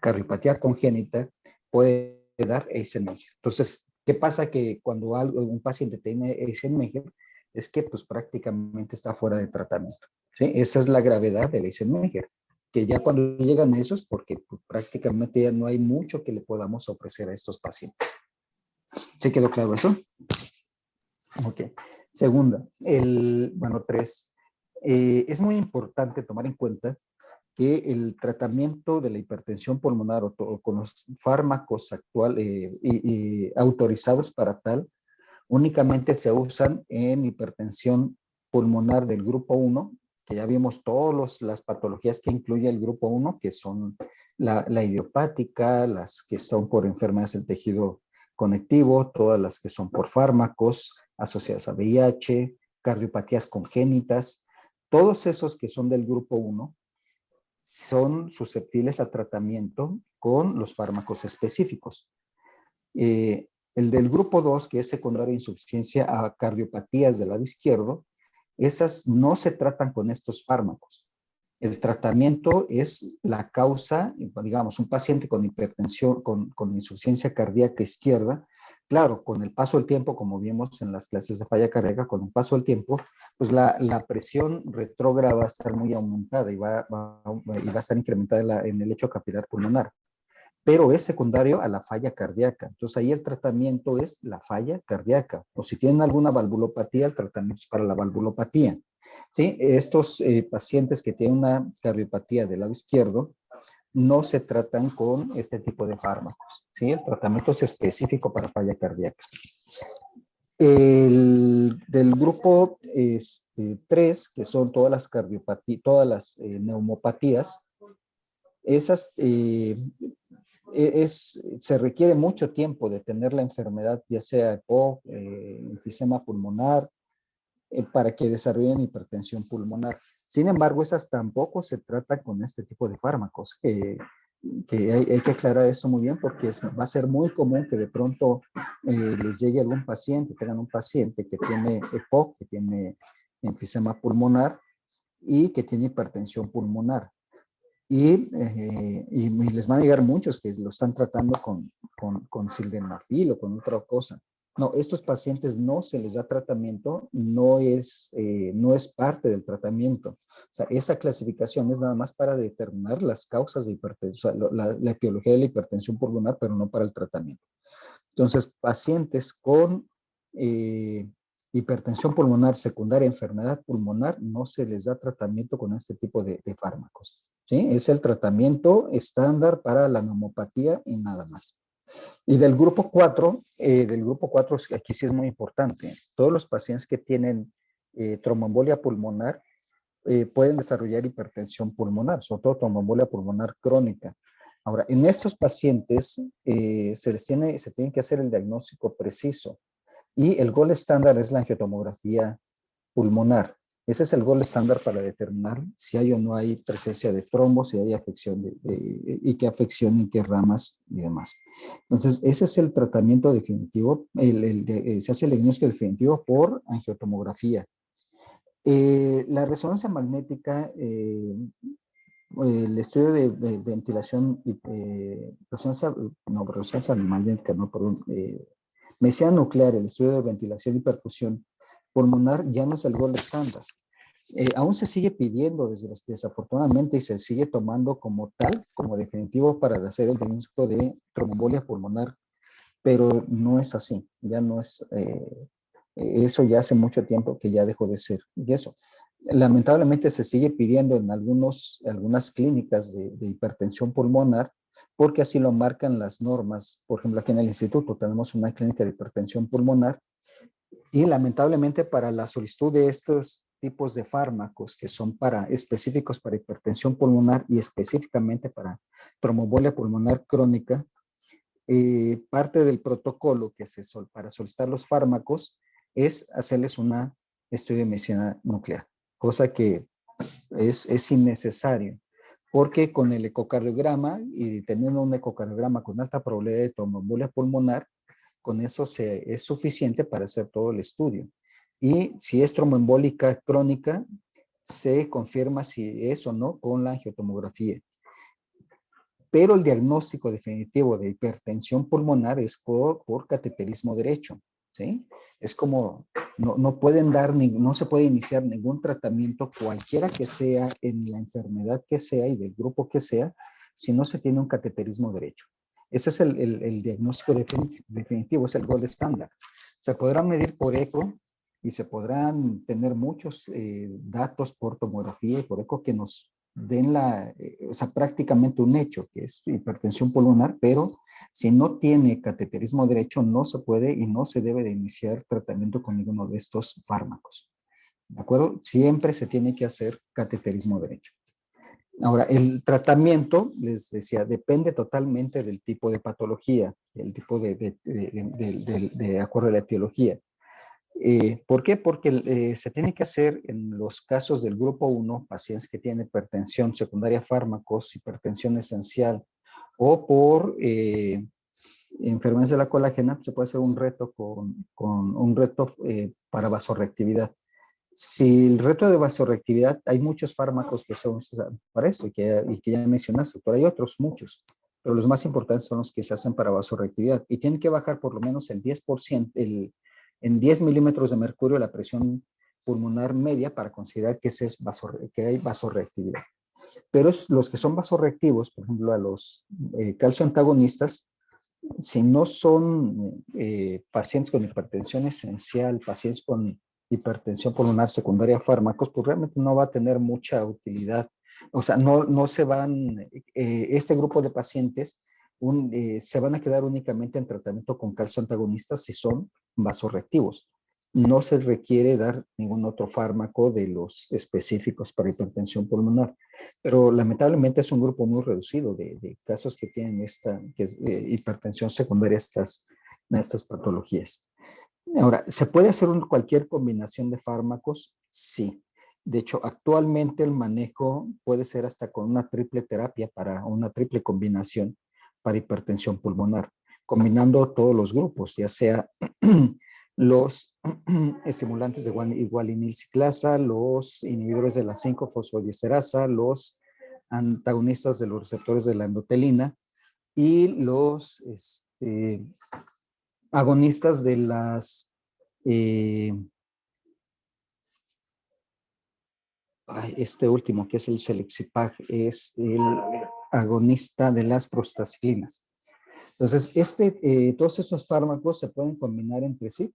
cardiopatía congénita puede dar Eisenmenger. Entonces, ¿qué pasa? Que cuando un paciente tiene Eisenmenger es que pues prácticamente está fuera de tratamiento. ¿Sí? Esa es la gravedad del Eisenmenger, que ya cuando llegan a eso es porque pues, prácticamente ya no hay mucho que le podamos ofrecer a estos pacientes. ¿Sí quedó claro eso? Ok. Segunda, tres. Es muy importante tomar en cuenta que el tratamiento de la hipertensión pulmonar o con los fármacos actuales y autorizados para tal, únicamente se usan en hipertensión pulmonar del grupo 1, que ya vimos todas las patologías que incluye el grupo 1, que son la idiopática, las que son por enfermedades del tejido conectivo, todas las que son por fármacos asociadas a VIH, cardiopatías congénitas, todos esos que son del grupo 1 son susceptibles a tratamiento con los fármacos específicos. El del grupo 2, que es secundaria insuficiencia a cardiopatías del lado izquierdo, esas no se tratan con estos fármacos. El tratamiento es la causa, digamos, un paciente con hipertensión, con insuficiencia cardíaca izquierda, claro, con el paso del tiempo, como vimos en las clases de falla cardíaca, con el paso del tiempo, pues la presión retrógrada va a estar muy aumentada y va a estar incrementada en el lecho capilar pulmonar, pero es secundario a la falla cardíaca. Entonces ahí el tratamiento es la falla cardíaca, o si tienen alguna valvulopatía, el tratamiento es para la valvulopatía. ¿Sí? Estos pacientes que tienen una cardiopatía del lado izquierdo no se tratan con este tipo de fármacos, ¿sí? El tratamiento es específico para falla cardíaca. Del grupo 3, que son todas las cardiopatías, todas las neumopatías, esas se requiere mucho tiempo de tener la enfermedad, ya sea EPOC, enfisema pulmonar, para que desarrollen hipertensión pulmonar. Sin embargo, esas tampoco se tratan con este tipo de fármacos, que hay que aclarar eso muy bien porque va a ser muy común que de pronto les llegue algún paciente, tengan un paciente que tiene EPOC, que tiene enfisema pulmonar y que tiene hipertensión pulmonar. Y les van a llegar muchos que lo están tratando con sildenafil o con otra cosa. No, estos pacientes no se les da tratamiento, no es parte del tratamiento. O sea, esa clasificación es nada más para determinar las causas de hipertensión, o sea, la etiología de la hipertensión pulmonar, pero no para el tratamiento. Entonces, pacientes con hipertensión pulmonar secundaria, enfermedad pulmonar, no se les da tratamiento con este tipo de fármacos. ¿Sí? Es el tratamiento estándar para la neumopatía y nada más. Y del grupo 4, aquí sí es muy importante. Todos los pacientes que tienen tromboembolia pulmonar pueden desarrollar hipertensión pulmonar, sobre todo tromboembolia pulmonar crónica. Ahora, en estos pacientes se tiene que hacer el diagnóstico preciso y el gold estándar es la angiotomografía pulmonar. Ese es el gold estándar para determinar si hay o no hay presencia de trombos, si hay afección y qué afección y qué ramas y demás. Entonces, ese es el tratamiento definitivo. Se hace el diagnóstico definitivo por angiotomografía. La resonancia magnética, el estudio de ventilación, resonancia magnética, no, perdón, medicina nuclear, el estudio de ventilación y perfusión pulmonar ya no es el gold estándar. Aún se sigue pidiendo desafortunadamente y se sigue tomando como tal, como definitivo para hacer el diagnóstico de tromboembolia pulmonar, pero no es así, ya no es, eso ya hace mucho tiempo que ya dejó de ser. Y eso, lamentablemente se sigue pidiendo en algunas clínicas de hipertensión pulmonar, porque así lo marcan las normas. Por ejemplo, aquí en el instituto tenemos una clínica de hipertensión pulmonar y lamentablemente para la solicitud de estos tipos de fármacos que son específicos para hipertensión pulmonar y específicamente para tromboembolia pulmonar crónica, parte del protocolo para solicitar los fármacos es hacerles un estudio de medicina nuclear, cosa que es innecesario, porque con el ecocardiograma y teniendo un ecocardiograma con alta probabilidad de tromboembolia pulmonar, con eso es suficiente para hacer todo el estudio. Y si es tromboembólica crónica, se confirma si es o no con la angiotomografía. Pero el diagnóstico definitivo de hipertensión pulmonar es por cateterismo derecho, ¿sí? Es como, no se puede iniciar ningún tratamiento, cualquiera que sea, en la enfermedad que sea y del grupo que sea, si no se tiene un cateterismo derecho. Ese es el diagnóstico definitivo, es el gold estándar. Se podrán medir por eco y se podrán tener muchos datos por tomografía y por eco que nos den o sea, prácticamente un hecho, que es hipertensión pulmonar, pero si no tiene cateterismo derecho, no se puede y no se debe de iniciar tratamiento con ninguno de estos fármacos. ¿De acuerdo? Siempre se tiene que hacer cateterismo derecho. Ahora, el tratamiento, les decía, depende totalmente del tipo de patología, del tipo de acuerdo a la etiología. ¿Por qué? Porque se tiene que hacer en los casos del grupo 1, pacientes que tienen hipertensión secundaria a fármacos, hipertensión esencial o por enfermedades de la colágena, se puede hacer un reto un reto para vasorreactividad. Si el reto de vasorreactividad, hay muchos fármacos que son para esto y que ya mencionaste, pero hay otros muchos, pero los más importantes son los que se hacen para vasorreactividad y tienen que bajar por lo menos el 10%, en 10 milímetros de mercurio la presión pulmonar media para considerar que hay vasorreactividad. Pero los que son vasorreactivos, por ejemplo, a los calcio antagonistas, si no son pacientes con hipertensión esencial, pacientes con hipertensión pulmonar secundaria a fármacos, pues realmente no va a tener mucha utilidad. O sea, no se van, este grupo de pacientes se van a quedar únicamente en tratamiento con calcio antagonistas si son vasoreactivos. No se requiere dar ningún otro fármaco de los específicos para hipertensión pulmonar, pero lamentablemente es un grupo muy reducido de casos que tienen hipertensión secundaria a estas patologías. Ahora, ¿se puede hacer cualquier combinación de fármacos? Sí. De hecho, actualmente el manejo puede ser hasta con una triple terapia para una triple combinación para hipertensión pulmonar, combinando todos los grupos, ya sea los estimulantes de guanil ciclasa, los inhibidores de la 5-fosfodiesterasa, los antagonistas de los receptores de la endotelina y los agonistas de las este último, que es el Selexipag, es el agonista de las prostaglandinas. Entonces, todos estos fármacos se pueden combinar entre sí.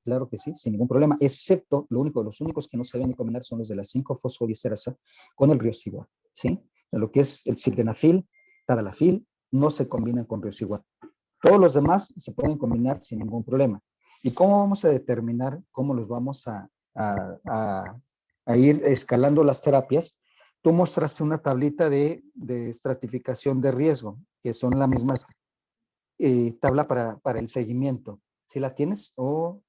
Claro que sí, sin ningún problema, excepto los únicos que no se deben combinar son los de la 5-fosfodiesterasa con el riociguat, ¿sí? Lo que es el sildenafil, tadalafil, no se combinan con riociguat. Todos los demás se pueden combinar sin ningún problema. ¿Y cómo vamos a determinar cómo los vamos a ir escalando las terapias? Tú mostraste una tablita de estratificación de riesgo, que son la misma tabla para el seguimiento. ¿Sí la tienes? O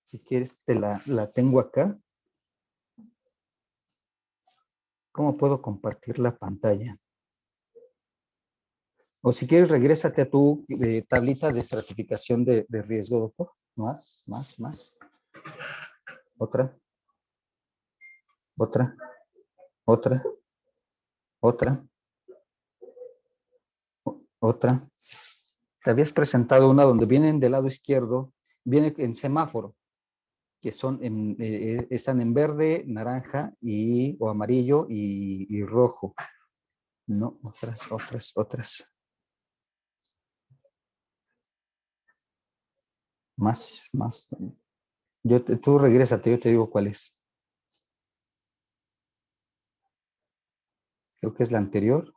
si quieres, te la tengo acá. ¿Cómo puedo compartir la pantalla? O si quieres, regrésate a tu tablita de estratificación de riesgo, doctor. Más. Otra. Te habías presentado una donde vienen del lado izquierdo, viene en semáforo, que están en verde, naranja o amarillo y rojo. No, otras. Más. Tú regrésate, yo te digo cuál es. Creo que es la anterior.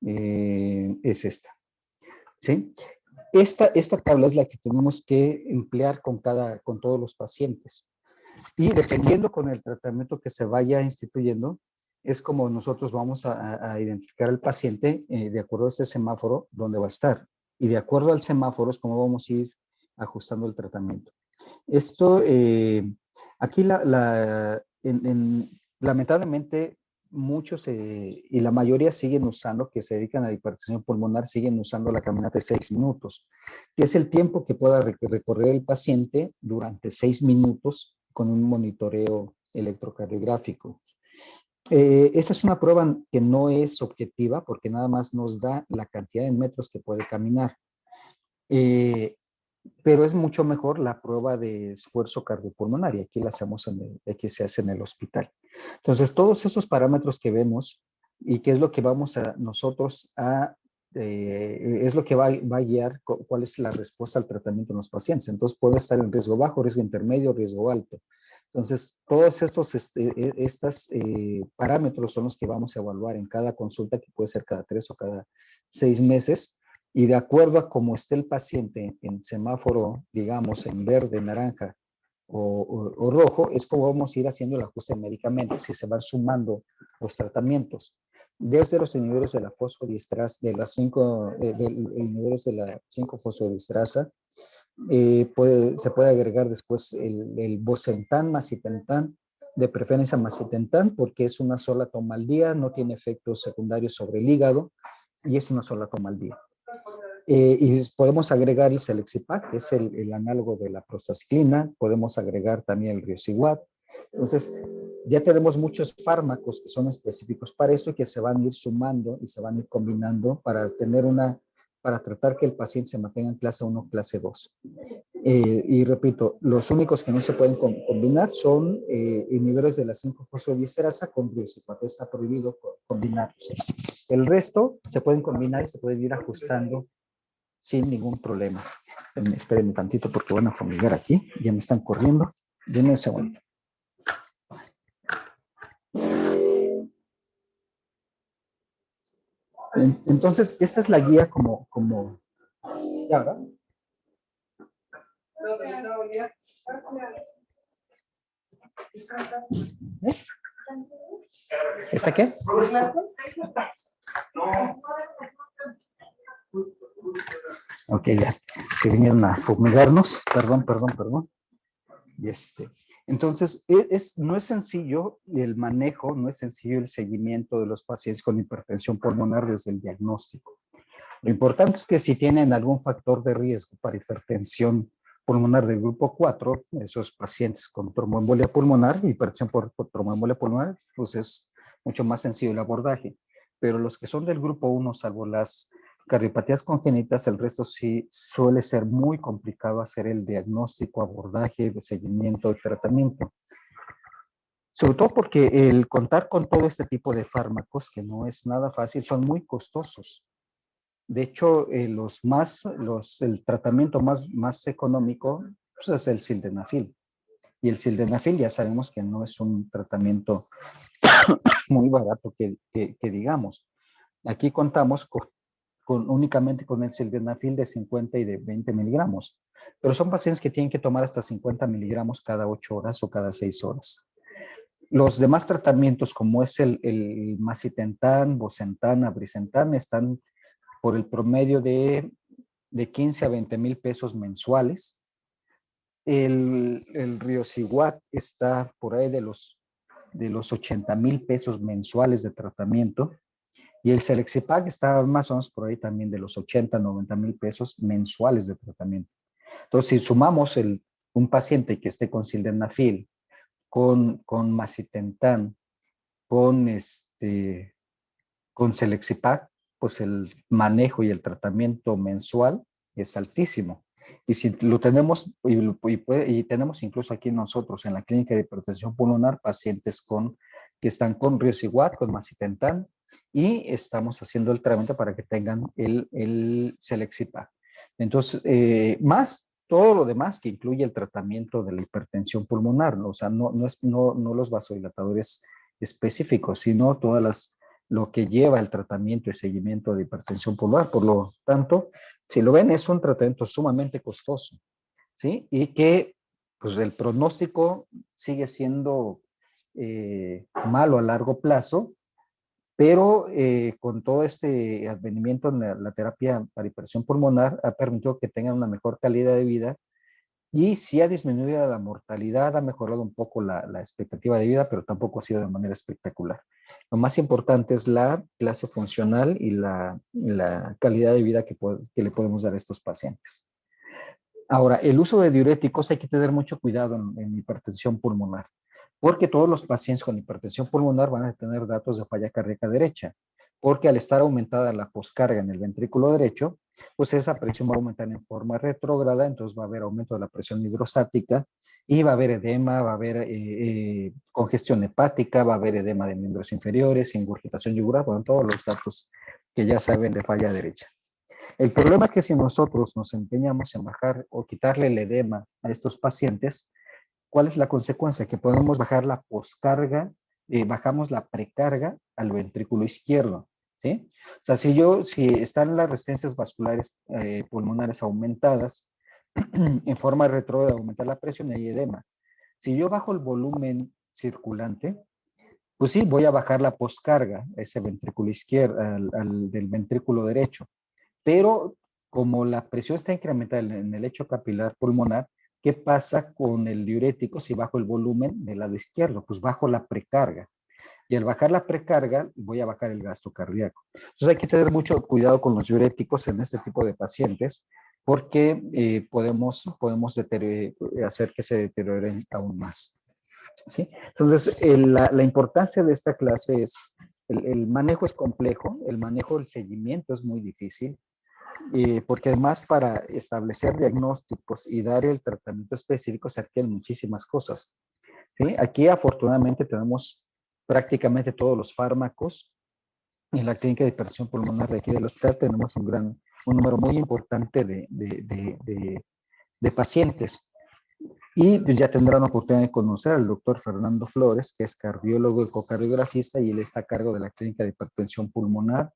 Es esta. ¿Sí? Esta tabla es la que tenemos que emplear con todos los pacientes. Y dependiendo con el tratamiento que se vaya instituyendo, es como nosotros vamos a identificar al paciente de acuerdo a este semáforo dónde va a estar. Y de acuerdo al semáforo es como vamos a ir ajustando el tratamiento. Esto, aquí lamentablemente muchos y la mayoría siguen usando, que se dedican a la hipertensión pulmonar, siguen usando la caminata de 6 minutos, que es el tiempo que pueda recorrer el paciente durante 6 minutos con un monitoreo electrocardiográfico. Esa es una prueba que no es objetiva porque nada más nos da la cantidad de metros que puede caminar. Pero es mucho mejor la prueba de esfuerzo cardiopulmonar y aquí la hacemos aquí se hace en el hospital. Entonces, todos esos parámetros que vemos y qué es lo que vamos a nosotros es lo que va a guiar cuál es la respuesta al tratamiento en los pacientes. Entonces, puede estar en riesgo bajo, riesgo intermedio, riesgo alto. Entonces, todos estos parámetros son los que vamos a evaluar en cada consulta, que puede ser cada 3 o cada 6 meses. Y de acuerdo a cómo esté el paciente en semáforo, digamos, en verde, naranja o rojo, es como vamos a ir haciendo el ajuste de medicamentos y se van sumando los tratamientos. Desde los inhibidores de la fosfodiesterasa, inhibidores de la 5-fosfodiesterasa, se puede agregar después el bosentan, macitentan, de preferencia macitentan, porque es una sola toma al día, no tiene efectos secundarios sobre el hígado y es una sola toma al día. Y podemos agregar el Selexipag, que es el análogo de la prostaglandina, podemos agregar también el riociguat. Entonces, ya tenemos muchos fármacos que son específicos para eso y que se van a ir sumando y se van a ir combinando para tratar que el paciente se mantenga en clase 1, clase 2. Y repito, los únicos que no se pueden combinar son inhibidores de la 5-fosfodiesterasa con riociguat. Está prohibido combinarlos. El resto se pueden combinar y se pueden ir ajustando sin ningún problema. Espérenme tantito porque van a fumigar aquí. Ya me están corriendo. Denme un segundo. Entonces, esta es la guía como ¿ya, verdad? ¿Eh? ¿Esta qué? Ok, ya. Es que vinieron a fumigarnos. Perdón. Y entonces, no es sencillo el manejo, no es sencillo el seguimiento de los pacientes con hipertensión pulmonar desde el diagnóstico. Lo importante es que si tienen algún factor de riesgo para hipertensión pulmonar del grupo 4, esos pacientes con tromboembolia pulmonar, hipertensión por tromboembolia pulmonar, pues es mucho más sencillo el abordaje. Pero los que son del grupo 1, salvo las cardiopatías congénitas, el resto sí suele ser muy complicado hacer el diagnóstico, abordaje, seguimiento y tratamiento. Sobre todo porque el contar con todo este tipo de fármacos, que no es nada fácil, son muy costosos. De hecho, el tratamiento más económico pues, es el sildenafil. Y el sildenafil ya sabemos que no es un tratamiento muy barato que digamos. Aquí contamos únicamente con el sildenafil de 50 y de 20 miligramos. Pero son pacientes que tienen que tomar hasta 50 miligramos cada 8 horas o cada 6 horas. Los demás tratamientos, como es el macitentan, bosentan, abrisentan, están por el promedio de 15 a 20 mil pesos mensuales. El Riociguat está por ahí de los 80 mil pesos mensuales de tratamiento. Y el Selexipag está más o menos por ahí también de los 80, 90 mil pesos mensuales de tratamiento. Entonces, si sumamos un paciente que esté con sildenafil, con macitentan, con Selexipag, pues el manejo y el tratamiento mensual es altísimo. Y si lo tenemos, y tenemos incluso aquí nosotros en la clínica de hipertensión pulmonar pacientes que están con Riociguat, con macitentan, y estamos haciendo el tratamiento para que tengan el Selexipag. Entonces, más todo lo demás que incluye el tratamiento de la hipertensión pulmonar, ¿no? O sea, no los vasodilatadores específicos, sino lo que lleva el tratamiento y seguimiento de hipertensión pulmonar. Por lo tanto, si lo ven, es un tratamiento sumamente costoso, ¿sí? Y que, pues, el pronóstico sigue siendo malo a largo plazo, pero con todo este advenimiento en la terapia para hipertensión pulmonar ha permitido que tengan una mejor calidad de vida y sí ha disminuido la mortalidad, ha mejorado un poco la expectativa de vida, pero tampoco ha sido de manera espectacular. Lo más importante es la clase funcional y la calidad de vida que le podemos dar a estos pacientes. Ahora, el uso de diuréticos hay que tener mucho cuidado en hipertensión pulmonar, porque todos los pacientes con hipertensión pulmonar van a tener datos de falla cardíaca derecha, porque al estar aumentada la poscarga en el ventrículo derecho, pues esa presión va a aumentar en forma retrógrada, entonces va a haber aumento de la presión hidrostática y va a haber edema, va a haber congestión hepática, va a haber edema de miembros inferiores, ingurgitación yugular, bueno, todos los datos que ya saben de falla derecha. El problema es que si nosotros nos empeñamos en bajar o quitarle el edema a estos pacientes, ¿cuál es la consecuencia? Que podemos bajar la poscarga, bajamos la precarga al ventrículo izquierdo, ¿sí? O sea, si están las resistencias vasculares pulmonares aumentadas, en forma retrógrada aumentar la presión y hay edema. Si yo bajo el volumen circulante, pues sí, voy a bajar la poscarga, ese ventrículo izquierdo, del ventrículo derecho. Pero como la presión está incrementada en el lecho capilar pulmonar, ¿qué pasa con el diurético si bajo el volumen del lado izquierdo? Pues bajo la precarga. Y al bajar la precarga, voy a bajar el gasto cardíaco. Entonces hay que tener mucho cuidado con los diuréticos en este tipo de pacientes, porque podemos hacer que se deterioren aún más. ¿Sí? Entonces, la importancia de esta clase es, el manejo es complejo, el manejo del seguimiento es muy difícil, porque además para establecer diagnósticos y dar el tratamiento específico se requieren muchísimas cosas. ¿Sí? Aquí afortunadamente tenemos prácticamente todos los fármacos En la clínica de hipertensión pulmonar de aquí del hospital tenemos un número muy importante de pacientes. Y pues ya tendrán oportunidad de conocer al doctor Fernando Flores, que es cardiólogo ecocardiografista y él está a cargo de la clínica de hipertensión pulmonar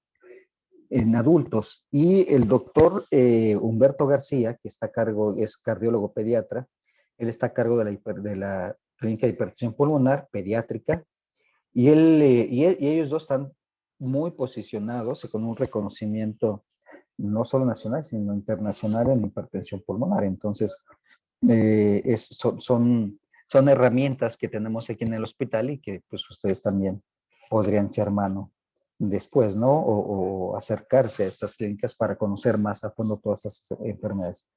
en adultos. Y el doctor Humberto García, que está a cargo, es cardiólogo pediatra, él está a cargo de la clínica de hipertensión pulmonar pediátrica y ellos dos están muy posicionados y con un reconocimiento no solo nacional, sino internacional en hipertensión pulmonar. Entonces, son herramientas que tenemos aquí en el hospital y que pues ustedes también podrían echar mano después, ¿no? O acercarse a estas clínicas para conocer más a fondo todas estas enfermedades.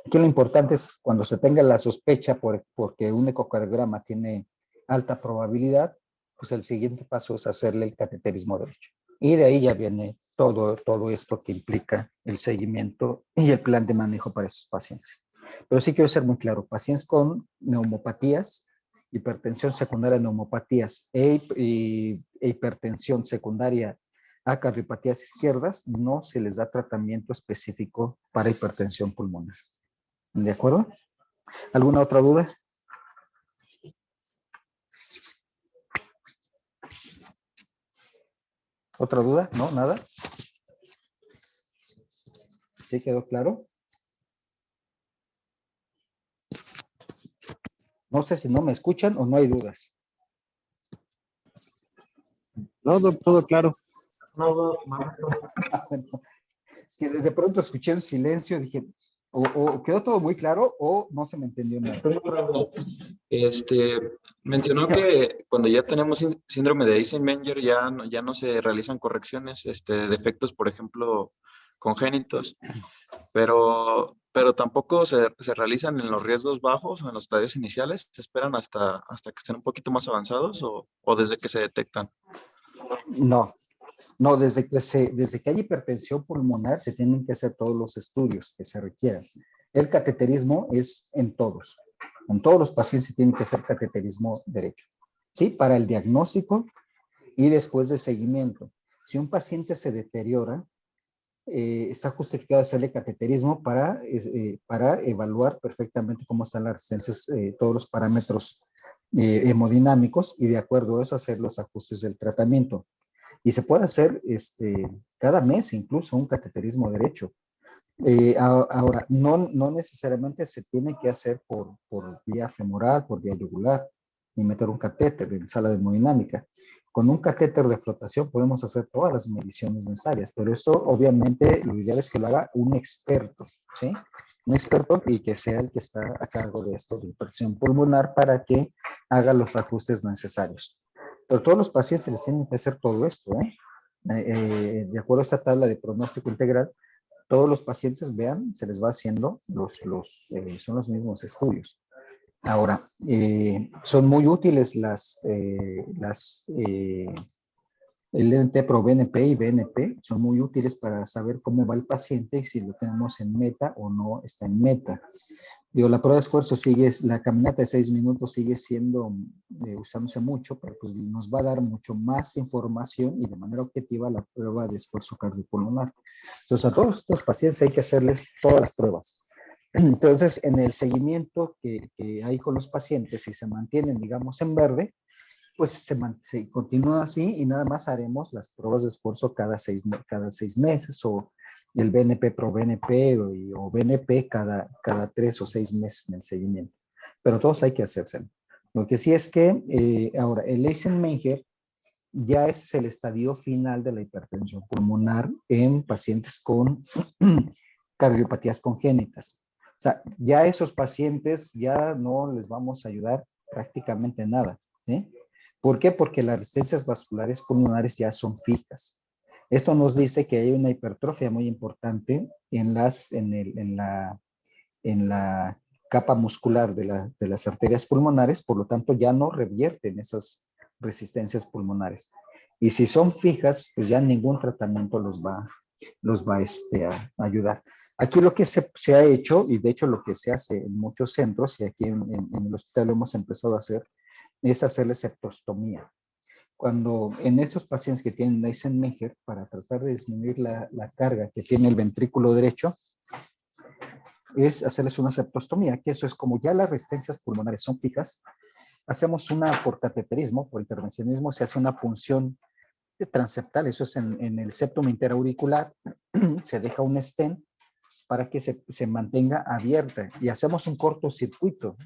Aquí lo importante es cuando se tenga la sospecha porque un ecocardiograma tiene alta probabilidad, pues el siguiente paso es hacerle el cateterismo derecho. Y de ahí ya viene todo esto que implica el seguimiento y el plan de manejo para esos pacientes. Pero sí quiero ser muy claro, pacientes con neumopatías, hipertensión secundaria a neumopatías e hipertensión secundaria a cardiopatías izquierdas, no se les da tratamiento específico para hipertensión pulmonar. ¿De acuerdo? ¿Alguna otra duda? ¿Otra duda? ¿No? ¿Nada? ¿Sí quedó claro? No sé si no me escuchan o no hay dudas. No, todo claro. Es que desde pronto escuché un silencio, dije, o quedó todo muy claro o no se me entendió nada. Este, mencionó que cuando ya tenemos síndrome de Eisenmenger ya no se realizan correcciones, defectos, por ejemplo, congénitos, pero tampoco se realizan en los riesgos bajos o en los estadios iniciales, se esperan hasta que estén un poquito más avanzados o desde que se detectan. No, desde que hay hipertensión pulmonar se tienen que hacer todos los estudios que se requieran. El cateterismo es en todos los pacientes se tiene que hacer cateterismo derecho, ¿sí? Para el diagnóstico y después de seguimiento. Si un paciente se deteriora, está justificado hacerle cateterismo para evaluar perfectamente cómo están las resistencias, todos los parámetros hemodinámicos y de acuerdo a eso hacer los ajustes del tratamiento. Y se puede hacer cada mes incluso un cateterismo derecho. Ahora, no necesariamente se tiene que hacer por vía femoral, por vía yugular, ni meter un catéter en sala de hemodinámica. Con un catéter de flotación podemos hacer todas las mediciones necesarias, pero esto obviamente lo ideal es que lo haga un experto, ¿sí? Un experto y que sea el que está a cargo de esto de hipertensión pulmonar para que haga los ajustes necesarios. Pero todos los pacientes les tienen que hacer todo esto, ¿eh? De acuerdo a esta tabla de pronóstico integral, todos los pacientes, vean, se les va haciendo, son los mismos estudios. Ahora, son muy útiles el NT-proBNP y BNP, son muy útiles para saber cómo va el paciente y si lo tenemos en meta o no está en meta. Digo, la prueba de esfuerzo la caminata de 6 minutos sigue siendo, usándose mucho, pero pues nos va a dar mucho más información y de manera objetiva la prueba de esfuerzo cardiopulmonar. Entonces, a todos estos pacientes hay que hacerles todas las pruebas. Entonces, en el seguimiento que hay con los pacientes, si se mantienen, digamos, en verde, pues se continúa así y nada más haremos las pruebas de esfuerzo cada seis meses o el BNP pro BNP o BNP cada 3 o 6 meses en el seguimiento. Pero todos hay que hacérselo. Lo que sí es que ahora el Eisenmenger ya es el estadio final de la hipertensión pulmonar en pacientes con cardiopatías congénitas. O sea, ya esos pacientes ya no les vamos a ayudar prácticamente nada, ¿sí? ¿Por qué? Porque las resistencias vasculares pulmonares ya son fijas. Esto nos dice que hay una hipertrofia muy importante en la capa muscular de las arterias pulmonares, por lo tanto ya no revierten esas resistencias pulmonares. Y si son fijas, pues ya ningún tratamiento los va a ayudar. Aquí lo que se ha hecho, y de hecho lo que se hace en muchos centros, y aquí en el hospital lo hemos empezado a hacer, es hacerle septostomía. Cuando en esos pacientes que tienen Eisenmenger, para tratar de disminuir la carga que tiene el ventrículo derecho, es hacerles una septostomía, que eso es como ya las resistencias pulmonares son fijas, hacemos por cateterismo, por intervencionismo, se hace una punción transeptal, eso es en el septum interauricular, se deja un stent para que se mantenga abierta y hacemos un cortocircuito.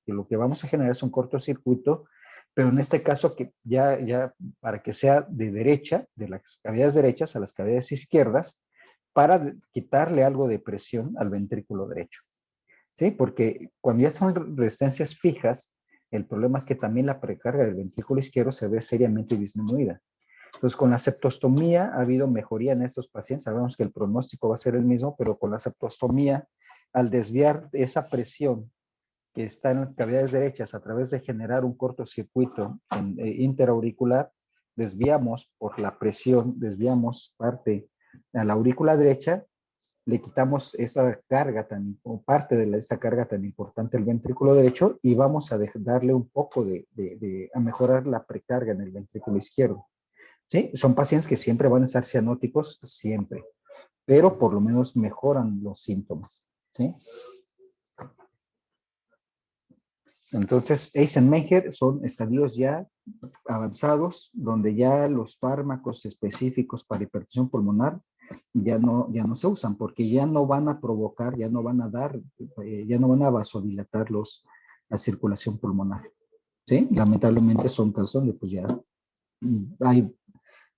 Lo que vamos a generar es un cortocircuito, pero en este caso que ya para que sea de derecha, de las cavidades derechas a las cavidades izquierdas, para quitarle algo de presión al ventrículo derecho. ¿Sí? Porque cuando ya son resistencias fijas, el problema es que también la precarga del ventrículo izquierdo se ve seriamente disminuida. Entonces, con la septostomía ha habido mejoría en estos pacientes. Sabemos que el pronóstico va a ser el mismo, pero con la septostomía, al desviar esa presión que está en las cavidades derechas a través de generar un cortocircuito interauricular, desviamos por la presión, desviamos parte a la aurícula derecha, le quitamos esa carga o parte de esta carga tan importante al ventrículo derecho y vamos a darle un poco a mejorar la precarga en el ventrículo izquierdo. ¿Sí? Son pacientes que siempre van a estar cianóticos, siempre, pero por lo menos mejoran los síntomas. ¿Sí? Entonces, Eisenmenger son estadios ya avanzados, donde ya los fármacos específicos para hipertensión pulmonar ya no se usan, porque ya no van a provocar, ya no van a dar, ya no van a vasodilatar la circulación pulmonar. ¿Sí? Lamentablemente son casos donde pues ya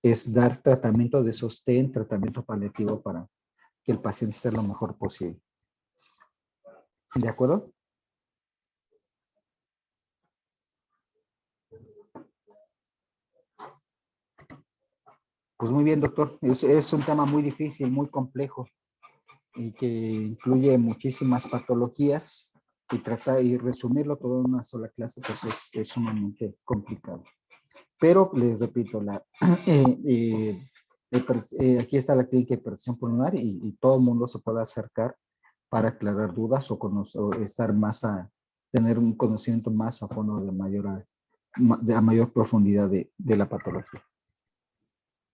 es dar tratamiento de sostén, tratamiento paliativo para que el paciente esté lo mejor posible. ¿De acuerdo? Pues muy bien, doctor. Es un tema muy difícil, muy complejo y que incluye muchísimas patologías y resumirlo todo en una sola clase pues es sumamente complicado. Pero les repito, aquí está la clínica de hipertensión pulmonar y todo el mundo se puede acercar para aclarar dudas o estar tener un conocimiento más a fondo de mayor profundidad de la patología.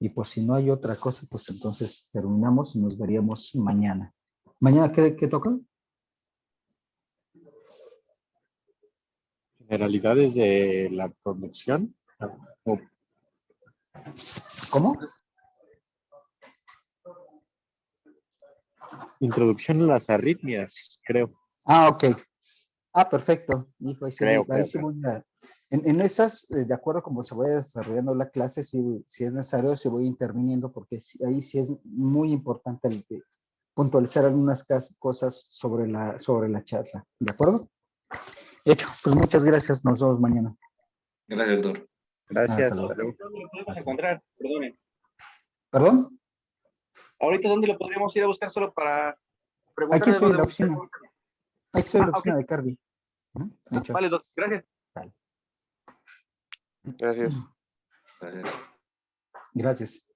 Y pues si no hay otra cosa, pues entonces terminamos y nos veríamos mañana. ¿Mañana qué toca? Generalidades de la conducción. ¿Cómo? Introducción a las arritmias, creo. Ah, ok. Ah, perfecto. Hijo, Creo. En esas, de acuerdo como se vaya desarrollando la clase, si es necesario, se voy interviniendo, porque ahí sí es muy importante puntualizar algunas cosas sobre la charla. ¿De acuerdo? Hecho. Pues muchas gracias. Nos vemos mañana. Gracias, doctor. Gracias. Hasta luego. Hasta luego. ¿Dónde lo podemos encontrar? Perdone. ¿Perdón? Ahorita, ¿dónde lo podríamos ir a buscar solo para preguntar? Aquí estoy en la oficina. Aquí estoy en la oficina ok. de Cardi. Hecho. Vale, doctor. Gracias. Gracias. Gracias. Gracias.